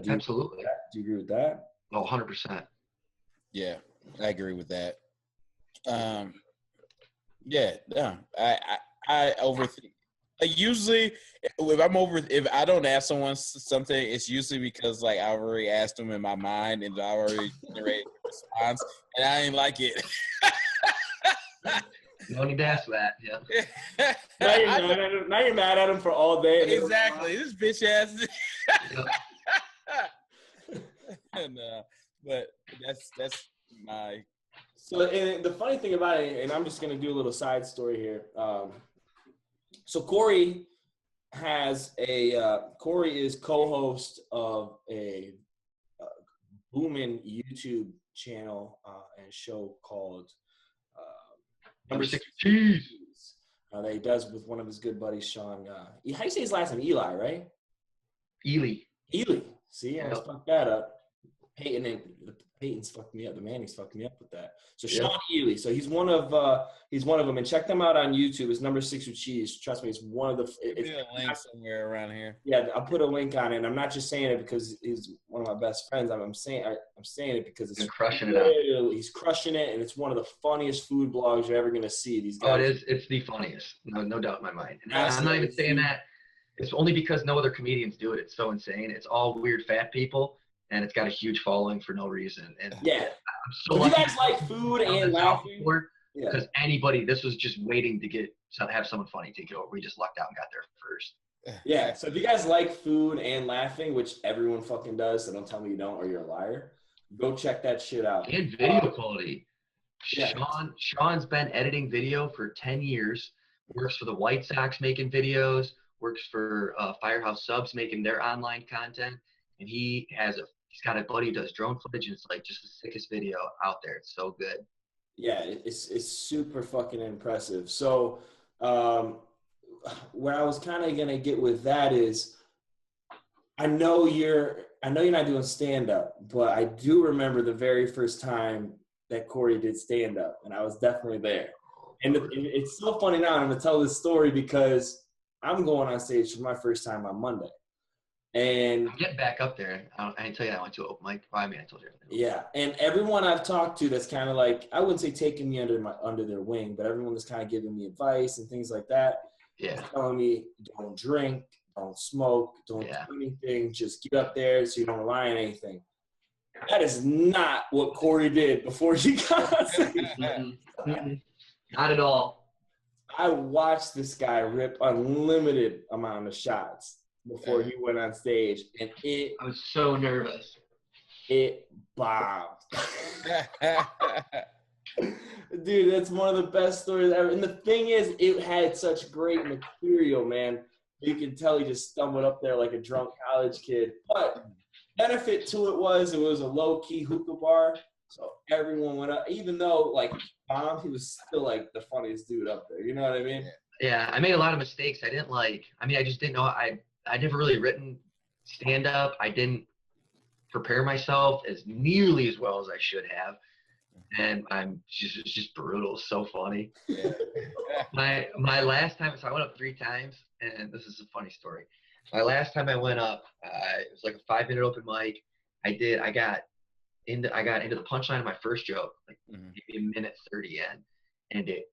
Speaker 1: Absolutely.
Speaker 2: Do you agree with that?
Speaker 1: Oh, 100%.
Speaker 3: Yeah, I agree with that. I overthink. Usually, if I don't ask someone something, it's usually because like I already asked them in my mind and I already generated a response, and I ain't like it.
Speaker 1: No need to ask that. Yeah.
Speaker 2: Now you're mad at him for all day.
Speaker 3: Exactly. This bitch ass. And, but that's my.
Speaker 2: So, and the funny thing about it, and I'm just gonna do a little side story here. So Corey is co-host of a booming YouTube channel and show called
Speaker 1: Number 6 Cheese.
Speaker 2: That he does with one of his good buddies, Sean. How do you say his last name? Eli, right?
Speaker 1: Ely.
Speaker 2: See, I just fucked that up. Peyton's fucked me up. The Manning's fucked me up with that. So Sean Ely. So he's one of them, and check them out on YouTube. It's Number 6 with Cheese. Trust me, it's one of the. It's
Speaker 3: a link somewhere around here.
Speaker 2: Yeah, I'll put a link on it. And I'm not just saying it because he's one of my best friends. I'm saying it because it's
Speaker 1: crushing it out.
Speaker 2: He's crushing it, and it's one of the funniest food blogs you're ever gonna see. These guys.
Speaker 1: Oh, it is. It's the funniest. No doubt in my mind. And I'm not even saying that. It's only because no other comedians do it. It's so insane. It's all weird fat people. And it's got a huge following for no reason. And
Speaker 2: yeah,
Speaker 1: I'm so
Speaker 2: lucky. You guys like food and laughing?
Speaker 1: Because this was just waiting to have someone funny take it over. We just lucked out and got there first.
Speaker 2: Yeah, so if you guys like food and laughing, which everyone fucking does, so don't tell me you don't or you're a liar, go check that shit out.
Speaker 1: And video quality.
Speaker 2: Yeah.
Speaker 1: Sean's been editing video for 10 years, works for the White Sox making videos, works for Firehouse Subs making their online content, and he's got a buddy who does drone footage, and it's like just the sickest video out there. It's so good.
Speaker 2: Yeah, it's super fucking impressive. So where I was kind of gonna get with that is, I know you're not doing stand up, but I do remember the very first time that Corey did stand up, and I was definitely there. And it's so funny now. I'm gonna tell this story because I'm going on stage for my first time on Monday. And
Speaker 1: I'm getting back up there. I didn't tell you I went to an open mic. Well, I mean, I told you.
Speaker 2: Yeah, and everyone I've talked to that's kind of like, I wouldn't say taking me under their wing, but everyone that's kind of giving me advice and things like that.
Speaker 1: Yeah.
Speaker 2: Telling me, don't drink, don't smoke, don't do anything. Just get up there so you don't rely on anything. That is not what Corey did before he got on stage.
Speaker 1: Not at all.
Speaker 2: I watched this guy rip unlimited amount of shots before he went on stage, and
Speaker 1: I was so nervous.
Speaker 2: It bombed. Dude, that's one of the best stories ever. And the thing is, it had such great material, man. You can tell he just stumbled up there like a drunk college kid. But benefit to it was a low-key hookah bar. So everyone went up. Even though, like, bombed, he was still, like, the funniest dude up there. You know what I mean?
Speaker 1: Yeah, I made a lot of mistakes. I just didn't know. I'd never really written stand-up. I didn't prepare myself as nearly as well as I should have. And it's just brutal. It's so funny. Yeah. My last time, so I went up 3 times, and this is a funny story. My last time I went up, it was like a 5-minute open mic. I got into the punchline of my first joke, like maybe a minute 30 in, and it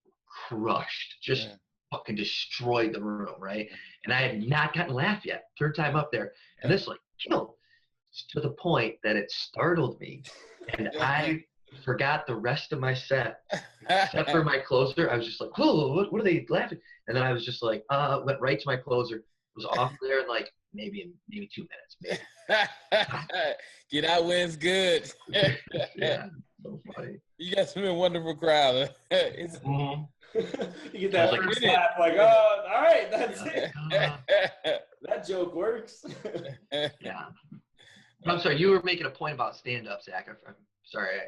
Speaker 1: crushed, just fucking destroyed the room, right? And I had not gotten a laugh yet. Third time up there, and this like killed to the point that it startled me, and I forgot the rest of my set except for my closer. I was just like, whoa, what are they laughing? And then I was just like, went right to my closer. Was off there in like maybe 2 minutes. Maybe.
Speaker 3: Get out wins good.
Speaker 1: Yeah, so funny.
Speaker 3: You got some wonderful crowd.
Speaker 2: You get that
Speaker 1: like,
Speaker 2: first laugh, like, oh, all right, that's it. That joke works.
Speaker 1: Yeah. I'm sorry, you were making a point about stand-up, Zach. I'm sorry.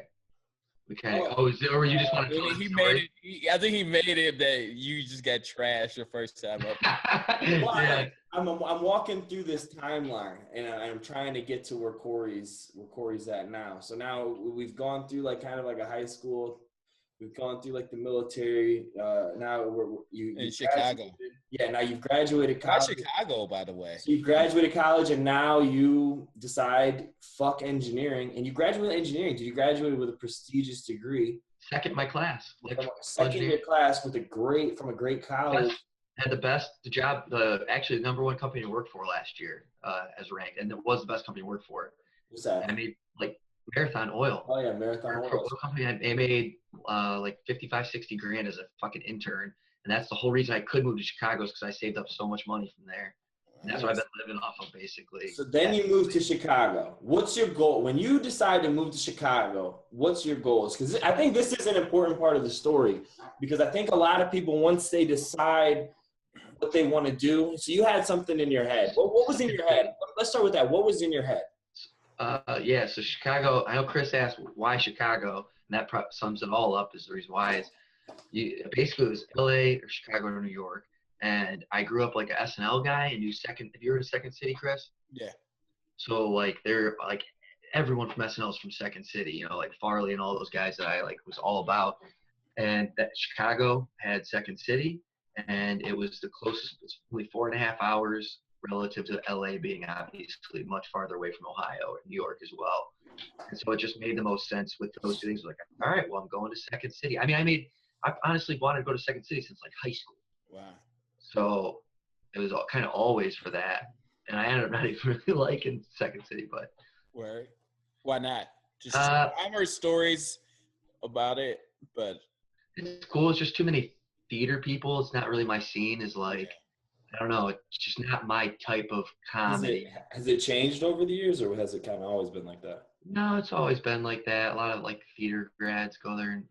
Speaker 1: We kind of. Or you just want to tell the story?
Speaker 3: I think he made it that you just got trashed your first time up.
Speaker 1: Yeah.
Speaker 2: I'm walking through this timeline, and I'm trying to get to where Corey's at now. So now we've gone through like kind of like a high school. We've gone through like the military. Now you
Speaker 3: in Chicago.
Speaker 2: Yeah, now you've graduated college.
Speaker 3: Chicago, by the way.
Speaker 2: So you graduated college, and now you decide fuck engineering, and you graduated engineering. Did you graduate with a prestigious degree?
Speaker 1: Second my class.
Speaker 2: Second year class from a great college.
Speaker 1: Had the job, actually the number one company to work for last year, as ranked, and it was the best company to work for.
Speaker 2: What's that?
Speaker 1: I made like Marathon Oil.
Speaker 2: Oh yeah, Marathon Oil.
Speaker 1: Company. I made like 55, 60 grand as a fucking intern, and that's the whole reason I could move to Chicago, is because I saved up so much money from there. And that's what I've been living off of, basically.
Speaker 2: So then you moved to Chicago. What's your goal when you decide to move to Chicago? What's your goals? Because I think this is an important part of the story, because I think a lot of people, once they decide what they want to do, so you had something in your head. What was in your head? Let's start with that. What was in your head?
Speaker 1: Yeah, so Chicago, I know Chris asked why Chicago, and that sums it all up. Is the reason why is basically it was LA or Chicago or New York, and I grew up like an SNL guy, and if you were in Second City, Chris?
Speaker 3: Yeah.
Speaker 1: So like they're like everyone from SNL is from Second City, you know, like Farley and all those guys that I like was all about, and that Chicago had Second City, and it was the closest. It's only 4.5 hours relative to LA being obviously much farther away from Ohio and New York as well. And so it just made the most sense with those two things. Like, all right, well, I'm going to Second City. I mean, I honestly wanted to go to Second City since like high school.
Speaker 3: Wow. So
Speaker 1: it was kind of always for that. And I ended up not even really liking Second City, but.
Speaker 3: Where? Why not? Just I've heard stories about it, but.
Speaker 1: It's cool. It's just too many theater people. It's not really my scene. Is like, I don't know. It's just not my type of comedy.
Speaker 2: Has it changed over the years, or has it kind of always been like that?
Speaker 1: No, it's always been like that. A lot of like theater grads go there, and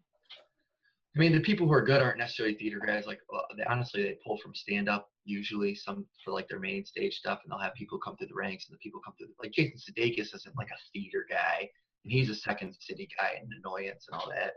Speaker 1: I mean, the people who are good aren't necessarily theater grads. Like, honestly, they pull from stand-up usually, some for like their main stage stuff, and they'll have people come through the ranks, and the people come through. Like Jason Sudeikis isn't like a theater guy, and he's a Second City guy and Annoyance and all that.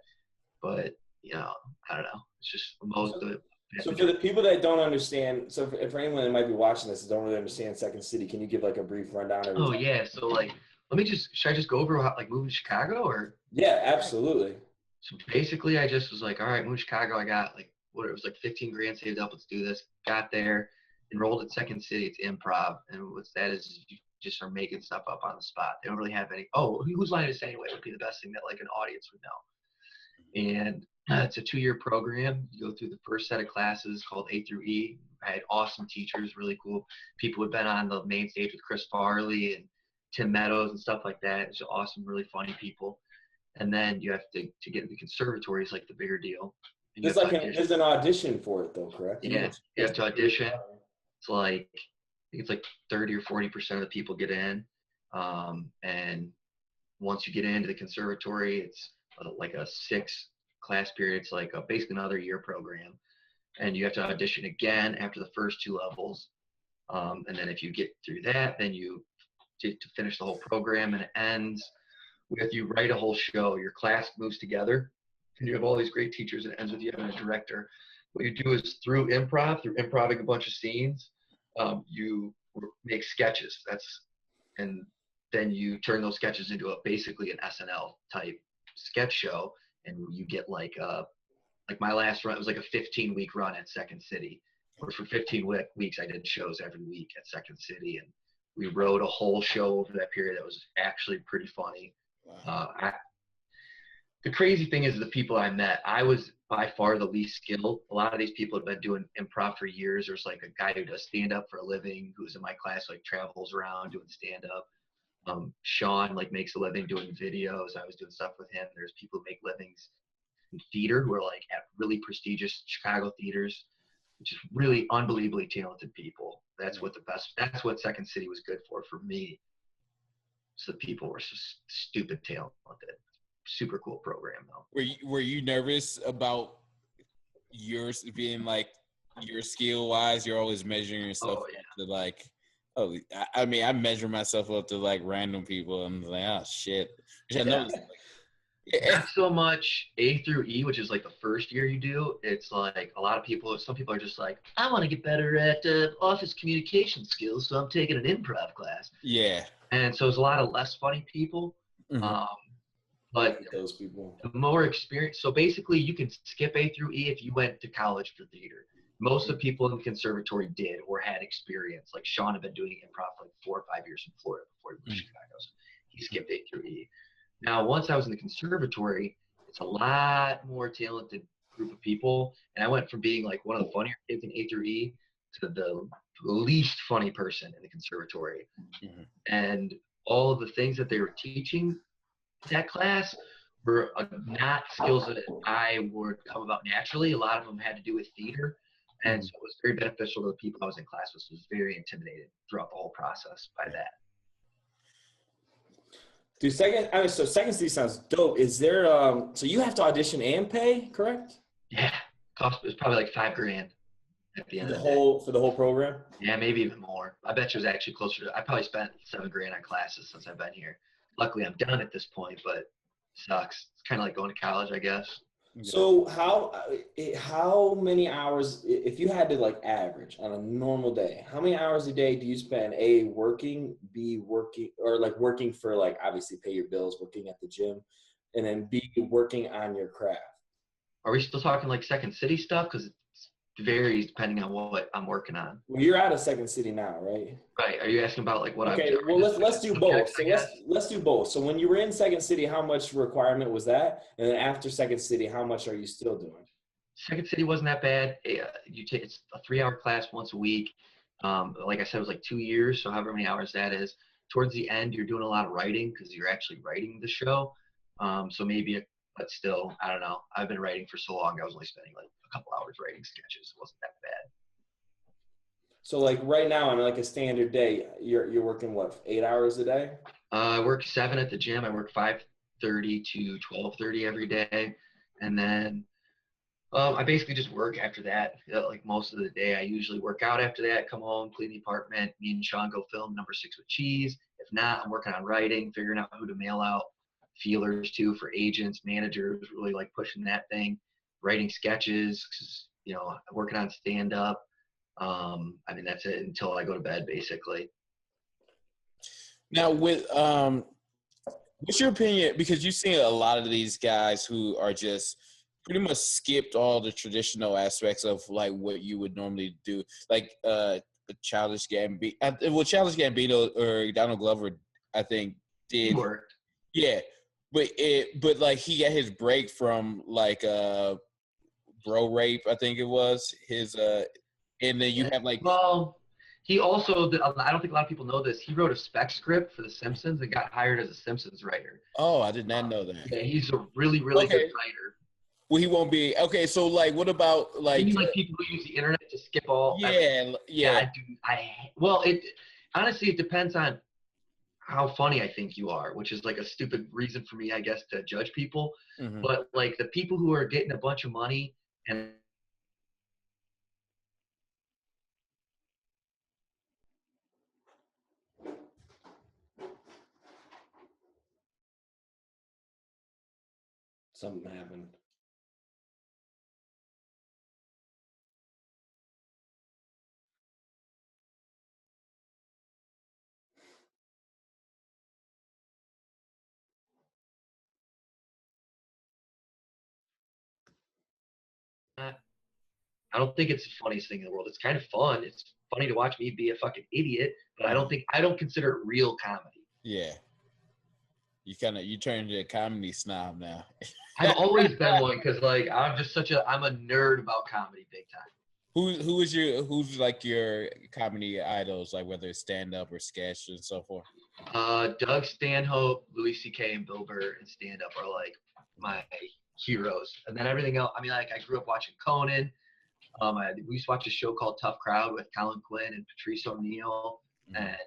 Speaker 1: But you know, I don't know. It's just most of it.
Speaker 2: So for the people that don't understand, so for anyone that might be watching this and don't really understand Second City, can you give like a brief rundown of it?
Speaker 1: Oh yeah, so like, should I just go over how, like moving to Chicago or?
Speaker 2: Yeah, absolutely.
Speaker 1: So basically I just was like, all right, move to Chicago. I got like, it was like 15 grand saved up. Let's do this. Got there, enrolled at Second City. It's improv. And what's that is you just are making stuff up on the spot. They don't really have any, whose line is anyway would be the best thing that like an audience would know. And it's a 2-year program. You go through the first set of classes called A through E. I had awesome teachers, really cool people who've been on the main stage with Chris Farley and Tim Meadows and stuff like that. It's awesome, really funny people. And then you have to get into the conservatory is like the bigger deal.
Speaker 2: There's an audition for it though, correct?
Speaker 1: Yeah, you have to audition. It's like, I think it's like 30 or 40% of the people get in. And once you get into the conservatory, it's like a 6 class period. It's like basically another year program, and you have to audition again after the first 2 levels, and then if you get through that, then you to finish the whole program, and it ends with you write a whole show. Your class moves together, and you have all these great teachers, and it ends with you having a director. What you do is through improving a bunch of scenes, you make sketches. And then you turn those sketches into basically an SNL type sketch show. And you get like my last run, it was like a 15-week run at Second City. for 15 weeks. I did shows every week at Second City, and we wrote a whole show over that period that was actually pretty funny.
Speaker 3: Wow.
Speaker 1: The crazy thing is the people I met, I was by far the least skilled. A lot of these people have been doing improv for years. There's like a guy who does stand up for a living who's in my class, like travels around doing stand up. Sean like makes a living doing videos. I was doing stuff with him. There's people who make livings in theater who are like at really prestigious Chicago theaters, which is really unbelievably talented people. That's what that's what Second City was good for me. So the people were just stupid talented. Super cool program though.
Speaker 3: Were you nervous about yours being like your skill wise? You're always measuring yourself up to like, I mean, I measure myself up to like random people. I'm like, oh shit. Which I know.
Speaker 1: Not so much A through E, which is like the first year you do. It's like a lot of people, some people are just like, I want to get better at office communication skills, so I'm taking an improv class.
Speaker 3: Yeah.
Speaker 1: And so there's a lot of less funny people.
Speaker 3: Mm-hmm.
Speaker 1: But
Speaker 2: those people,
Speaker 1: the more experience. So basically, you can skip A through E if you went to college for theater. Most of the people in the conservatory did or had experience. Like Sean had been doing improv for like 4 or 5 years in Florida before he moved to Chicago. So he skipped A through E. Now, once I was in the conservatory, it's a lot more talented group of people. And I went from being like one of the funnier kids in A through E to the least funny person in the conservatory.
Speaker 3: Mm-hmm.
Speaker 1: And all of the things that they were teaching that class were not skills that I would come about naturally. A lot of them had to do with theater. And so it was very beneficial to the people I was in class with. So I was very intimidated throughout the whole process by that.
Speaker 2: Dude, so Second City sounds dope. Is there, so you have to audition and pay, correct?
Speaker 1: Yeah. Cost was probably like $5,000 at the end of the day.
Speaker 2: For the whole program?
Speaker 1: Yeah, maybe even more. I bet you it was actually closer to, I probably spent $7,000 on classes since I've been here. Luckily, I'm done at this point, but it sucks. It's kind of like going to college, I guess.
Speaker 2: So how many hours, if you had to like average on a normal day, how many hours a day do you spend A, working, B, working, or like working for like obviously pay your bills, working at the gym, and then B, working on your craft?
Speaker 1: Are we still talking like Second City stuff? Because it varies depending on what I'm working on.
Speaker 2: Well, you're out of Second City now, right?
Speaker 1: Right. Are you asking about like what
Speaker 2: okay,
Speaker 1: I'm doing?
Speaker 2: Well, let's do both. So let's do both. So when you were in Second City, how much requirement was that? And then after Second City, how much are you still doing?
Speaker 1: Second City wasn't that bad. It's a 3-hour class once a week. Like I said, it was like 2 years, so however many hours that is. Towards the end, you're doing a lot of writing because you're actually writing the show. So maybe, but still, I don't know. I've been writing for so long, I was only spending like a couple hours writing sketches. It wasn't that bad.
Speaker 2: So like right now on like a standard day, you're working what, 8 hours a day?
Speaker 1: I work 7 at the gym. I work 5:30 to 12:30 every day, and then I basically just work after that. Like most of the day, I usually work out after that. Come home, clean the apartment. Me and Sean go film Number 6 with Cheese. If not, I'm working on writing, figuring out who to mail out feelers to for agents, managers. Really like pushing that thing. Writing sketches, working on stand up. I mean, that's it until I go to bed, basically.
Speaker 3: Now, what's your opinion? Because you've seen a lot of these guys who are just pretty much skipped all the traditional aspects of like what you would normally do, like Childish Gambino or Donald Glover, I think did.
Speaker 1: It worked.
Speaker 3: Yeah, but like he got his break from like bro rape, I think it was his and then you have like,
Speaker 1: well, he also I don't think a lot of people know this. He wrote a spec script for The Simpsons and got hired as a Simpsons writer.
Speaker 3: Oh, I did not know that.
Speaker 1: Yeah, he's a really good writer.
Speaker 3: Well, he won't be okay. So like, what about like?
Speaker 1: You mean like people who use the internet to skip all?
Speaker 3: Yeah.
Speaker 1: Well, it honestly it depends on how funny I think you are, which is like a stupid reason for me, I guess, to judge people.
Speaker 3: Mm-hmm.
Speaker 1: But like the people who are getting a bunch of money and
Speaker 2: Something happened.
Speaker 1: I don't think it's the funniest thing in the world. It's kind of fun. It's funny to watch me be a fucking idiot, but I don't consider it real comedy.
Speaker 3: Yeah. You turned into a comedy snob now.
Speaker 1: I've always been one because like I'm a nerd about comedy big time.
Speaker 3: Who's like your comedy idols, like whether it's stand up or sketch and so forth?
Speaker 1: Doug Stanhope, Louis C.K. and Bill Burr and stand up are like my heroes. And then everything else, I mean, like I grew up watching Conan. We used to watch a show called Tough Crowd with Colin Quinn and Patrice O'Neill and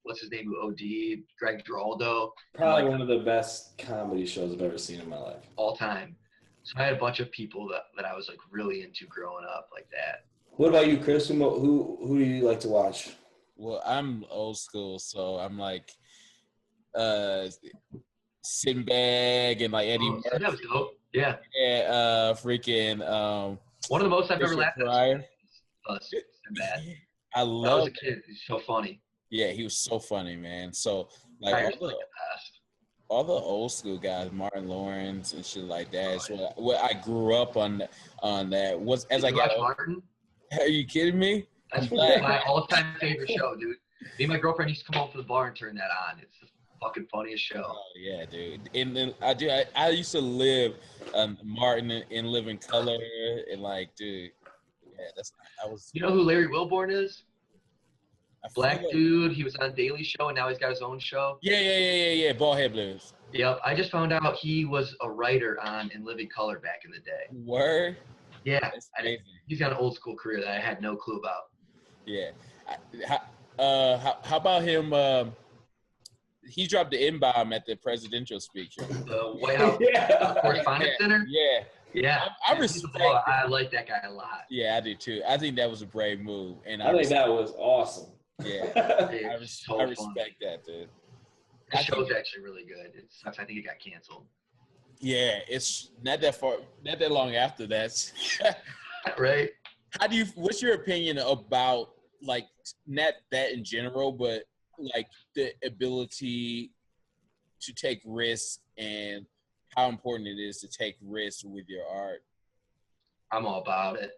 Speaker 1: what's his name who OD'd, Greg Giraldo.
Speaker 2: Probably one of the best comedy shows I've ever seen in my life.
Speaker 1: All time. So I had a bunch of people that I was like really into growing up like that.
Speaker 2: What about you, Chris? Who do you like to watch?
Speaker 3: Well, I'm old school, so I'm like Sinbad and like Eddie Murphy.
Speaker 1: That was dope. Yeah.
Speaker 3: Yeah, freaking
Speaker 1: one of the most I've ever laughed at. Sinbad.
Speaker 3: I love
Speaker 1: a kid. He's so funny.
Speaker 3: Yeah, he was so funny, man. So like all the old school guys, Martin Lawrence and shit like that. So I grew up on that. As I got Martin? Are you kidding me?
Speaker 1: That's my all-time favorite show, dude. Me and my girlfriend used to come home from the bar and turn that on. It's the fucking funniest show.
Speaker 3: Oh yeah, dude. And then I used to live Martin in Living Color and like, dude. Yeah, You know who Larry Wilborn is? Black dude. He was on Daily Show and now he's got his own show. Yeah. Ballhead Blues.
Speaker 1: Yep. I just found out he was a writer on In Living Color back in the day.
Speaker 3: Word?
Speaker 1: Yeah. He's got an old school career that I had no clue about.
Speaker 3: Yeah. How about him? He dropped the N-bomb at the presidential speech.
Speaker 1: The White House Correspondence Center?
Speaker 3: Yeah.
Speaker 1: Yeah.
Speaker 3: I respect
Speaker 1: I like that guy a lot.
Speaker 3: Yeah, I do too. I think that was a brave move. And
Speaker 2: I think that was awesome.
Speaker 3: Yeah. I respect that, dude.
Speaker 1: The show's actually really good. It sucks. I think it got canceled.
Speaker 3: Yeah, it's not that long after that.
Speaker 1: Right.
Speaker 3: What's your opinion about like not that in general, but like the ability to take risks and how important it is to take risks with your art?
Speaker 1: I'm all about it.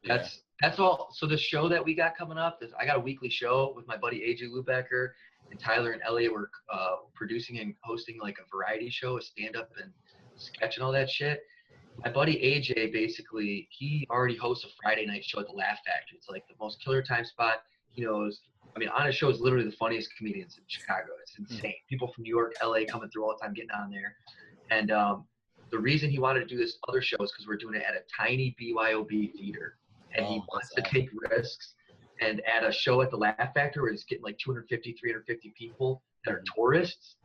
Speaker 1: That's all. So the show that we got coming up, I got a weekly show with my buddy AJ Lubecker and Tyler and Elliot. We're producing and hosting like a variety show, a stand-up and sketch and all that shit. My buddy AJ, basically, he already hosts a Friday night show at the Laugh Factory. It's like the most killer time spot. He knows. I mean, on his show is literally the funniest comedians in Chicago. It's insane. People from New York, LA coming through all the time, getting on there. And the reason he wanted to do this other show is because we're doing it at a tiny BYOB theater. And he wants to take risks. And at a show at the Laugh Factory where he's getting like 250, 350 people that are tourists,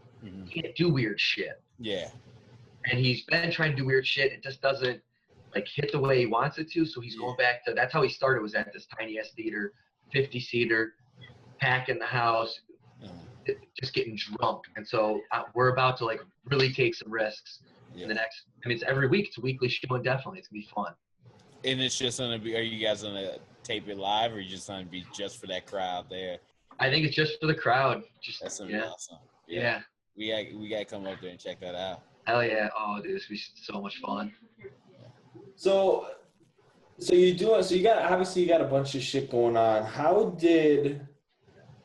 Speaker 1: he can't do weird shit.
Speaker 3: Yeah.
Speaker 1: And he's been trying to do weird shit. It just doesn't like hit the way he wants it to. So he's going back to, that's how he started, was at this tiny ass theater, 50-seater, packing the house, just getting drunk. And so we're about to like really take some risks in the next, I mean, it's every week. It's a weekly show and definitely it's going to be fun.
Speaker 3: And it's just going to be, are you guys going to tape it live or are you just going to be just for that crowd there?
Speaker 1: I think it's just for the crowd. That's
Speaker 3: going to be awesome.
Speaker 1: Yeah.
Speaker 3: We got to come up there and check that out.
Speaker 1: Hell yeah. Oh, dude, this will be so much fun.
Speaker 2: So you got a bunch of shit going on. How did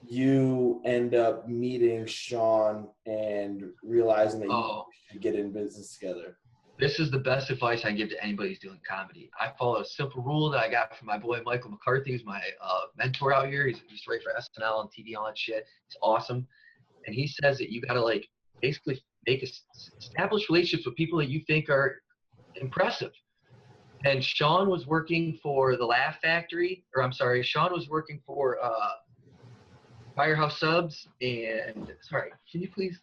Speaker 2: you end up meeting Sean and realizing that you should get in business together?
Speaker 1: This is the best advice I can give to anybody who's doing comedy. I follow a simple rule that I got from my boy Michael McCarthy, who's my mentor out here. He's used to write for SNL and TV, all that shit. He's awesome. And he says that you got to like basically establish relationships with people that you think are impressive. And Sean was working for the Laugh Factory, Sean was working for Firehouse Subs and can you please?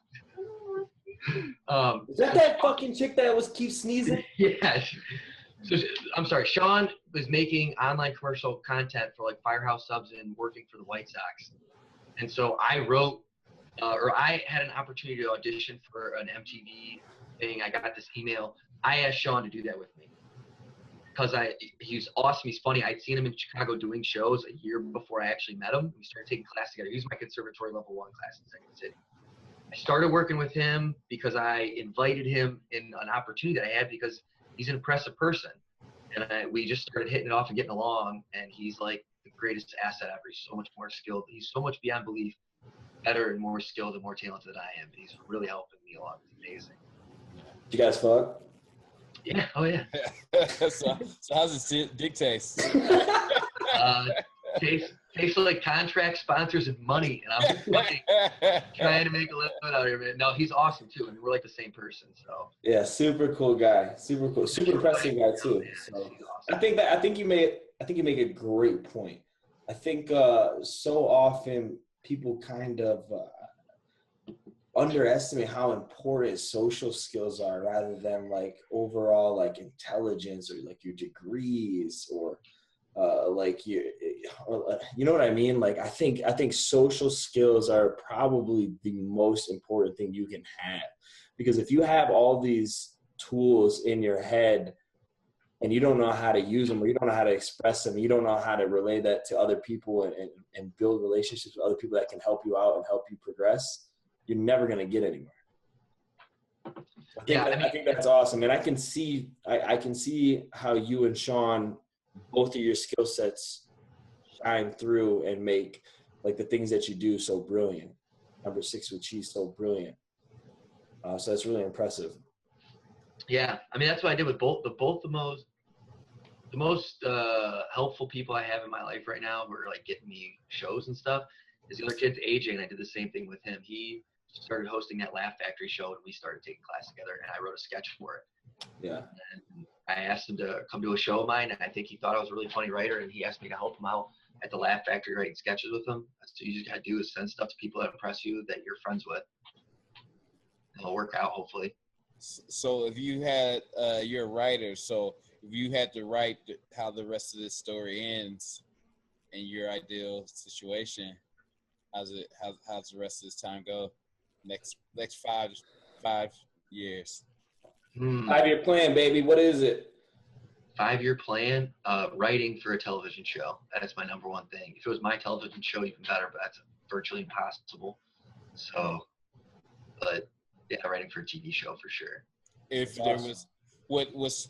Speaker 2: Is that fucking chick that keeps sneezing?
Speaker 1: Yeah. So I'm sorry. Sean was making online commercial content for like Firehouse Subs and working for the White Sox. And so I wrote, I had an opportunity to audition for an MTV thing. I got this email. I asked Sean to do that with me because he was awesome. He's funny. I'd seen him in Chicago doing shows a year before I actually met him. We started taking class together. He was my conservatory level 1 class in Second City. I started working with him because I invited him in an opportunity that I had because he's an impressive person. and we just started hitting it off and getting along. And he's like the greatest asset ever. He's so much more skilled. He's so much beyond belief, better and more skilled and more talented than I am. He's really helping me along. It's amazing.
Speaker 2: You guys fuck?
Speaker 1: Yeah. Oh yeah.
Speaker 3: So how's his dick taste?
Speaker 1: Tastes like contract sponsors and money, and I'm trying to make a living out of it. No, he's awesome too, and we're like the same person. So
Speaker 2: yeah, super cool guy, super cool, super impressive guy too. So awesome. I think you make a great point. I think so often people kind of underestimate how important social skills are, rather than like overall like intelligence or like your degrees or like you know what I mean? Like I think social skills are probably the most important thing you can have, because if you have all these tools in your head and you don't know how to use them, or you don't know how to express them, you don't know how to relay that to other people and build relationships with other people that can help you out and help you progress, you're never going to get anywhere. I think that's awesome. And I can see how you and Sean, both of your skill sets shine through and make like the things that you do so brilliant. Number 6 with cheese, so brilliant. So that's really impressive.
Speaker 1: Yeah, I mean that's what I did with both the most helpful people I have in my life right now, who are like getting me shows and stuff, is the other kid's AJ, and I did the same thing with him. He started hosting that Laugh Factory show, and we started taking class together, and I wrote a sketch for it. Yeah. And I asked him to come to a show of mine, and I think he thought I was a really funny writer, and he asked me to help him out at the Laugh Factory writing sketches with him. That's what you just got to do, is send stuff to people that impress you, that you're friends with. It'll work out, hopefully.
Speaker 3: So if you had, you're a writer, so if you had to write how the rest of this story ends in your ideal situation, how's the rest of this time go? Next 5 years.
Speaker 2: 5-year plan, baby. What is it?
Speaker 1: 5-year plan, writing for a television show. That's my number one thing. If it was my television show, even better, but that's virtually impossible. So, but yeah, writing for a TV show for sure.
Speaker 3: If there was, what was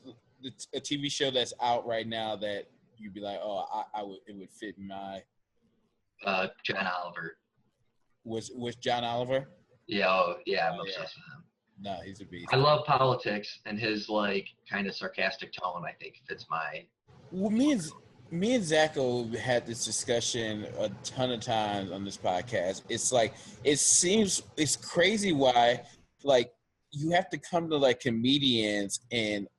Speaker 3: a TV show that's out right now that you'd be like, oh, it would fit my.
Speaker 1: John Oliver.
Speaker 3: Was John Oliver?
Speaker 1: Yeah, I'm obsessed with him.
Speaker 3: No, he's a beast.
Speaker 1: I love politics, and his like kind of sarcastic tone, I think, fits my.
Speaker 3: Well, me and Zako had this discussion a ton of times on this podcast. It's like it's crazy why like you have to come to like comedians and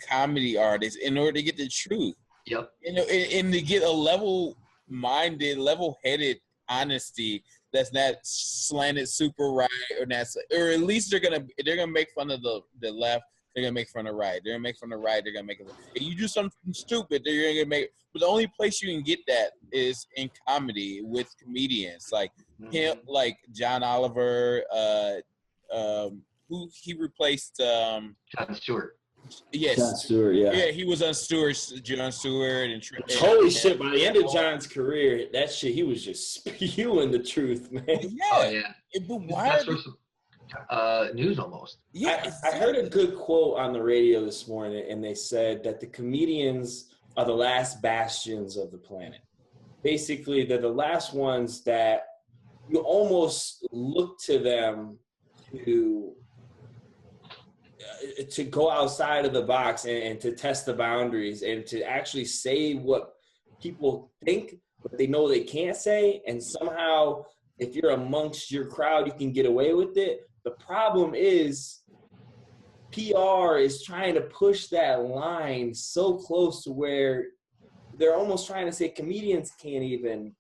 Speaker 3: comedy artists in order to get the truth.
Speaker 1: Yep.
Speaker 3: And to get a level-minded, level-headed honesty that's not slanted super right, or at least they're gonna make fun of the left. They're gonna make fun of right. They're gonna make fun of right. They're gonna make it. If you do something stupid, they're gonna make. But the only place you can get that is in comedy with comedians like him, like John Oliver. Who he replaced? Jon
Speaker 1: Stewart.
Speaker 2: Yes, Jon Stewart. Yeah,
Speaker 3: he was on Jon Stewart, and
Speaker 2: holy shit! By the end of John's career, that shit, he was just spewing the truth, man.
Speaker 3: Yeah,
Speaker 1: oh, yeah.
Speaker 3: But why?
Speaker 1: News almost.
Speaker 2: Yeah, I heard a good quote on the radio this morning, and they said that the comedians are the last bastions of the planet. Basically, they're the last ones that you almost look to them to go outside of the box and to test the boundaries and to actually say what people think, but they know they can't say. And somehow, if you're amongst your crowd, you can get away with it. The problem is PR is trying to push that line so close to where they're almost trying to say comedians can't even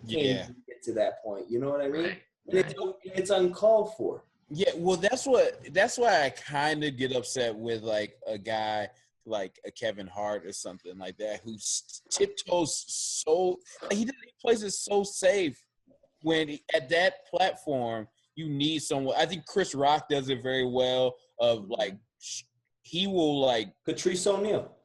Speaker 2: get to that point. You know what I mean? Right. It's uncalled for.
Speaker 3: Yeah, well, that's why I kind of get upset with like a guy like a Kevin Hart or something like that who tiptoes so he plays it so safe when at that platform you need someone. I think Chris Rock does it very well. Of like he will like
Speaker 2: Patrice O'Neal.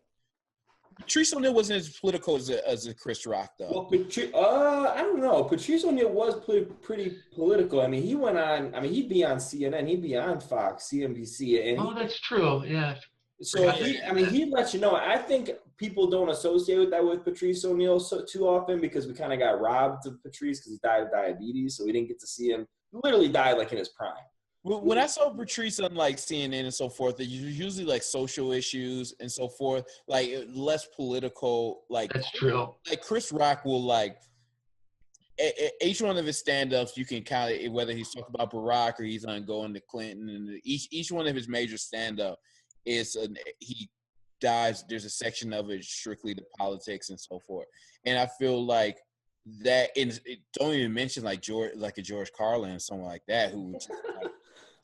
Speaker 3: Patrice O'Neal wasn't as political as a Chris Rock, though.
Speaker 2: Well, I don't know. Patrice O'Neal was pretty political. I mean, he went on. I mean, he'd be on CNN. He'd be on Fox, CNBC.
Speaker 1: And that's true. Yeah.
Speaker 2: So he lets you know. I think people don't associate with that with Patrice O'Neal too often because we kind of got robbed of Patrice because he died of diabetes, so we didn't get to see him. He literally died like in his prime.
Speaker 3: When I saw Patrice on like CNN and so forth, it was usually like social issues and so forth, like less political. Like
Speaker 1: That's true.
Speaker 3: Like Chris Rock will like each one of his stand-ups. You can kind of whether he's talking about Barack or he's on going to Clinton, and each one of his major stand-up is he dives. There's a section of it strictly to politics and so forth, and I feel like that. And don't even mention like a George Carlin or someone like that who. Just, like,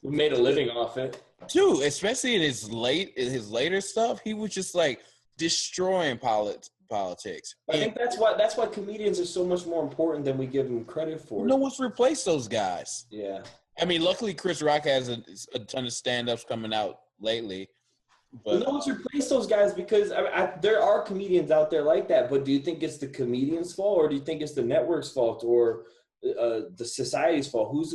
Speaker 2: we made a living off it.
Speaker 3: Dude, especially in his later stuff, he was just like destroying politics.
Speaker 2: I think that's why comedians are so much more important than we give them credit for.
Speaker 3: No one's replaced those guys.
Speaker 2: Yeah.
Speaker 3: I mean, luckily Chris Rock has a ton of stand-ups coming out lately. But
Speaker 2: no one's replaced those guys because there are comedians out there like that. But do you think it's the comedian's fault, or do you think it's the network's fault, or the society's fault? Who's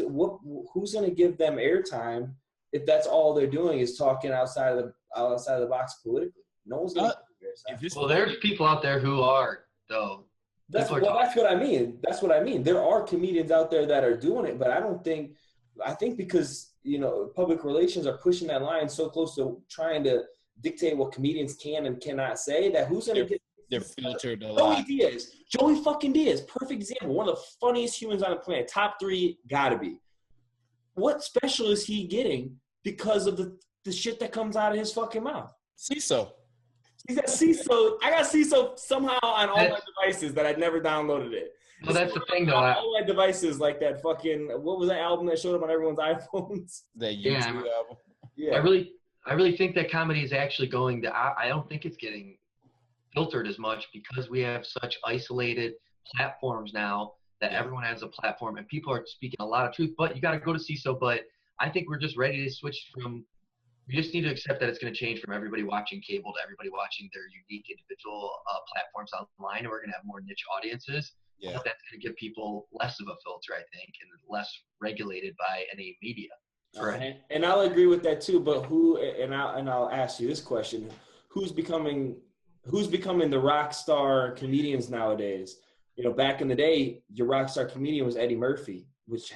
Speaker 2: going to give them airtime if that's all they're doing is talking outside of the box politically? No one's going to give airtime.
Speaker 1: Well, there's people out there who are though.
Speaker 2: That's what I mean. That's what I mean. There are comedians out there that are doing it, but I think because public relations are pushing that line so close to trying to dictate what comedians can and cannot say that who's going to get.
Speaker 3: They're filtered a lot.
Speaker 2: Joey fucking Diaz, perfect example. One of the funniest humans on the planet. Top 3, gotta be. What special is he getting because of the shit that comes out of his fucking mouth?
Speaker 3: CISO.
Speaker 2: He's got CISO. I got CISO somehow on all my devices that I'd never downloaded it.
Speaker 1: Well, that's the thing, though.
Speaker 2: All my devices, like that fucking, what was that album that showed up on everyone's iPhones?
Speaker 3: That YouTube album.
Speaker 2: Yeah.
Speaker 1: I really think that comedy is actually going to. I don't think it's getting filtered as much because we have such isolated platforms now that everyone has a platform and people are speaking a lot of truth. But you got to go to CISO. But I think we're just ready to switch from. We just need to accept that it's going to change from everybody watching cable to everybody watching their unique individual platforms online, and we're going to have more niche audiences. Yeah. But that's going to give people less of a filter, I think, and less regulated by any media.
Speaker 2: Right. And I'll agree with that too. But I'll ask you this question: Who's becoming the rock star comedians nowadays? Back in the day, your rock star comedian was Eddie Murphy,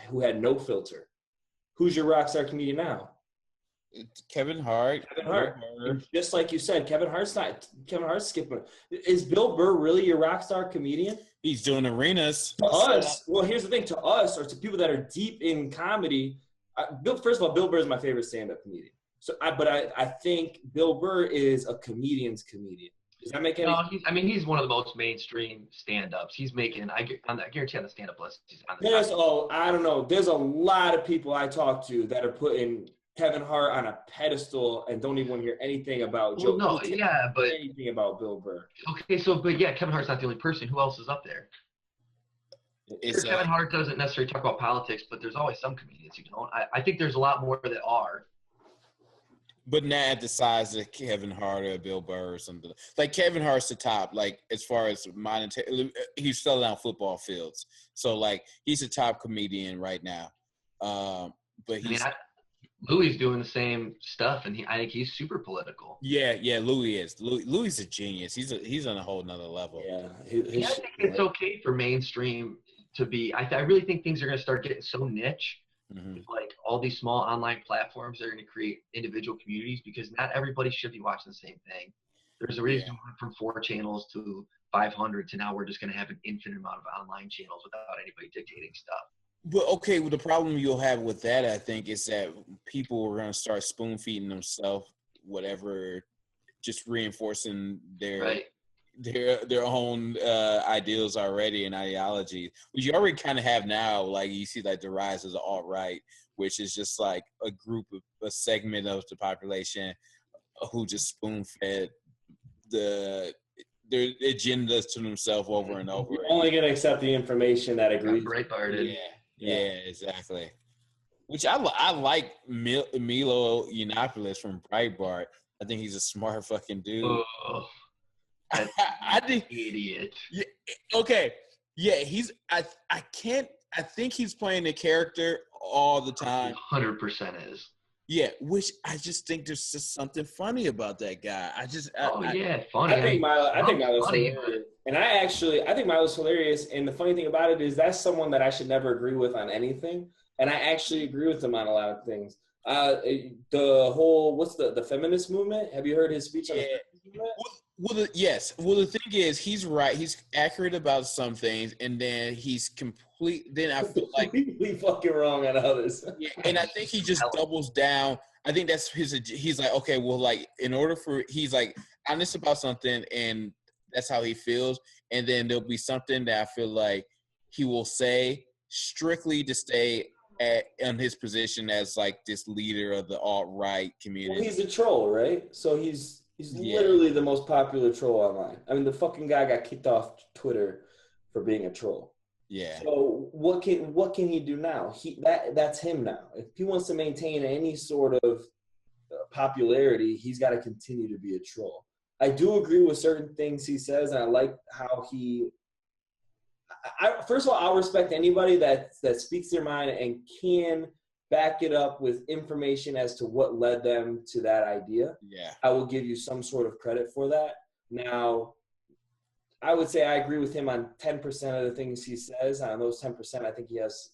Speaker 2: who had no filter. Who's your rock star comedian now?
Speaker 3: Kevin Hart.
Speaker 2: Just like you said, Kevin Hart's skipping. Is Bill Burr really your rock star comedian?
Speaker 3: He's doing arenas.
Speaker 2: To us, well, here's the thing. To us, or to people that are deep in comedy, first of all, Bill Burr is my favorite stand-up comedian. So, I think Bill Burr is a comedian's comedian. Does that make any sense?
Speaker 1: No, he's one of the most mainstream stand-ups. He's making, I guarantee on the stand-up list, he's on the
Speaker 2: I don't know. There's a lot of people I talk to that are putting Kevin Hart on a pedestal and don't even want to hear anything about Joe.
Speaker 1: No, yeah, but
Speaker 2: anything about Bill Burr.
Speaker 1: Okay, but Kevin Hart's not the only person. Who else is up there? Kevin Hart doesn't necessarily talk about politics, but there's always some comedians who don't. I think there's a lot more that are.
Speaker 3: But not at the size of Kevin Hart or Bill Burr or something. Like Kevin Hart's the top, like as far as monetary, he's selling out football fields. So like he's a top comedian right now. But
Speaker 1: Louis doing the same stuff, and I think he's super political.
Speaker 3: Yeah, Louis is. Louis is a genius. He's on a whole nother level.
Speaker 2: Yeah,
Speaker 1: I think it's okay for mainstream to be. I really think things are going to start getting so niche. Mm-hmm. Like all these small online platforms that are going to create individual communities because not everybody should be watching the same thing. There's a reason we went from 4 channels to 500 to now we're just going to have an infinite amount of online channels without anybody dictating stuff.
Speaker 3: But okay, well, the problem you'll have with that, I think, is that people are going to start spoon feeding themselves whatever, just reinforcing their own ideals already and ideology, which you already kind of have now. Like you see, like the rise of the alt-right, which is just like a segment of the population who just spoon-fed their agendas to themselves over and over.
Speaker 2: You're only going to accept the information that agrees.
Speaker 3: Yeah, exactly. Which I like Milo Yiannopoulos from Breitbart. I think he's a smart fucking dude.
Speaker 1: Oh.
Speaker 3: I think
Speaker 1: idiot.
Speaker 3: Yeah, okay. Yeah, I think he's playing the character all the time.
Speaker 1: 100% is.
Speaker 3: Yeah, which I just think there's just something funny about that guy.
Speaker 1: Funny.
Speaker 2: I think Milo's
Speaker 1: funny,
Speaker 2: hilarious. And I think Milo's hilarious. And the funny thing about it is that's someone that I should never agree with on anything. And I actually agree with him on a lot of things. The whole, what's the feminist movement? Have you heard his speech on the feminist movement?
Speaker 3: Yes. Well, the thing is, he's right. He's accurate about some things, and then he's complete. Then I feel like
Speaker 2: completely fucking wrong on others.
Speaker 3: Yeah, and I think he just doubles down. I think that's he's like, okay, well, like in order for, he's like honest about something, and that's how he feels. And then there'll be something that I feel like he will say strictly to stay in his position as like this leader of the alt-right community.
Speaker 2: Well, he's a troll, right? So he's literally the most popular troll online. I mean, the fucking guy got kicked off Twitter for being a troll.
Speaker 3: Yeah.
Speaker 2: So what can he do now? That's him now. If he wants to maintain any sort of popularity, he's got to continue to be a troll. I do agree with certain things he says, and I like how first of all, I'll respect anybody that speaks their mind and can back it up with information as to what led them to that idea.
Speaker 3: Yeah.
Speaker 2: I will give you some sort of credit for that. Now, I would say I agree with him on 10% of the things he says. On those 10%, I think he has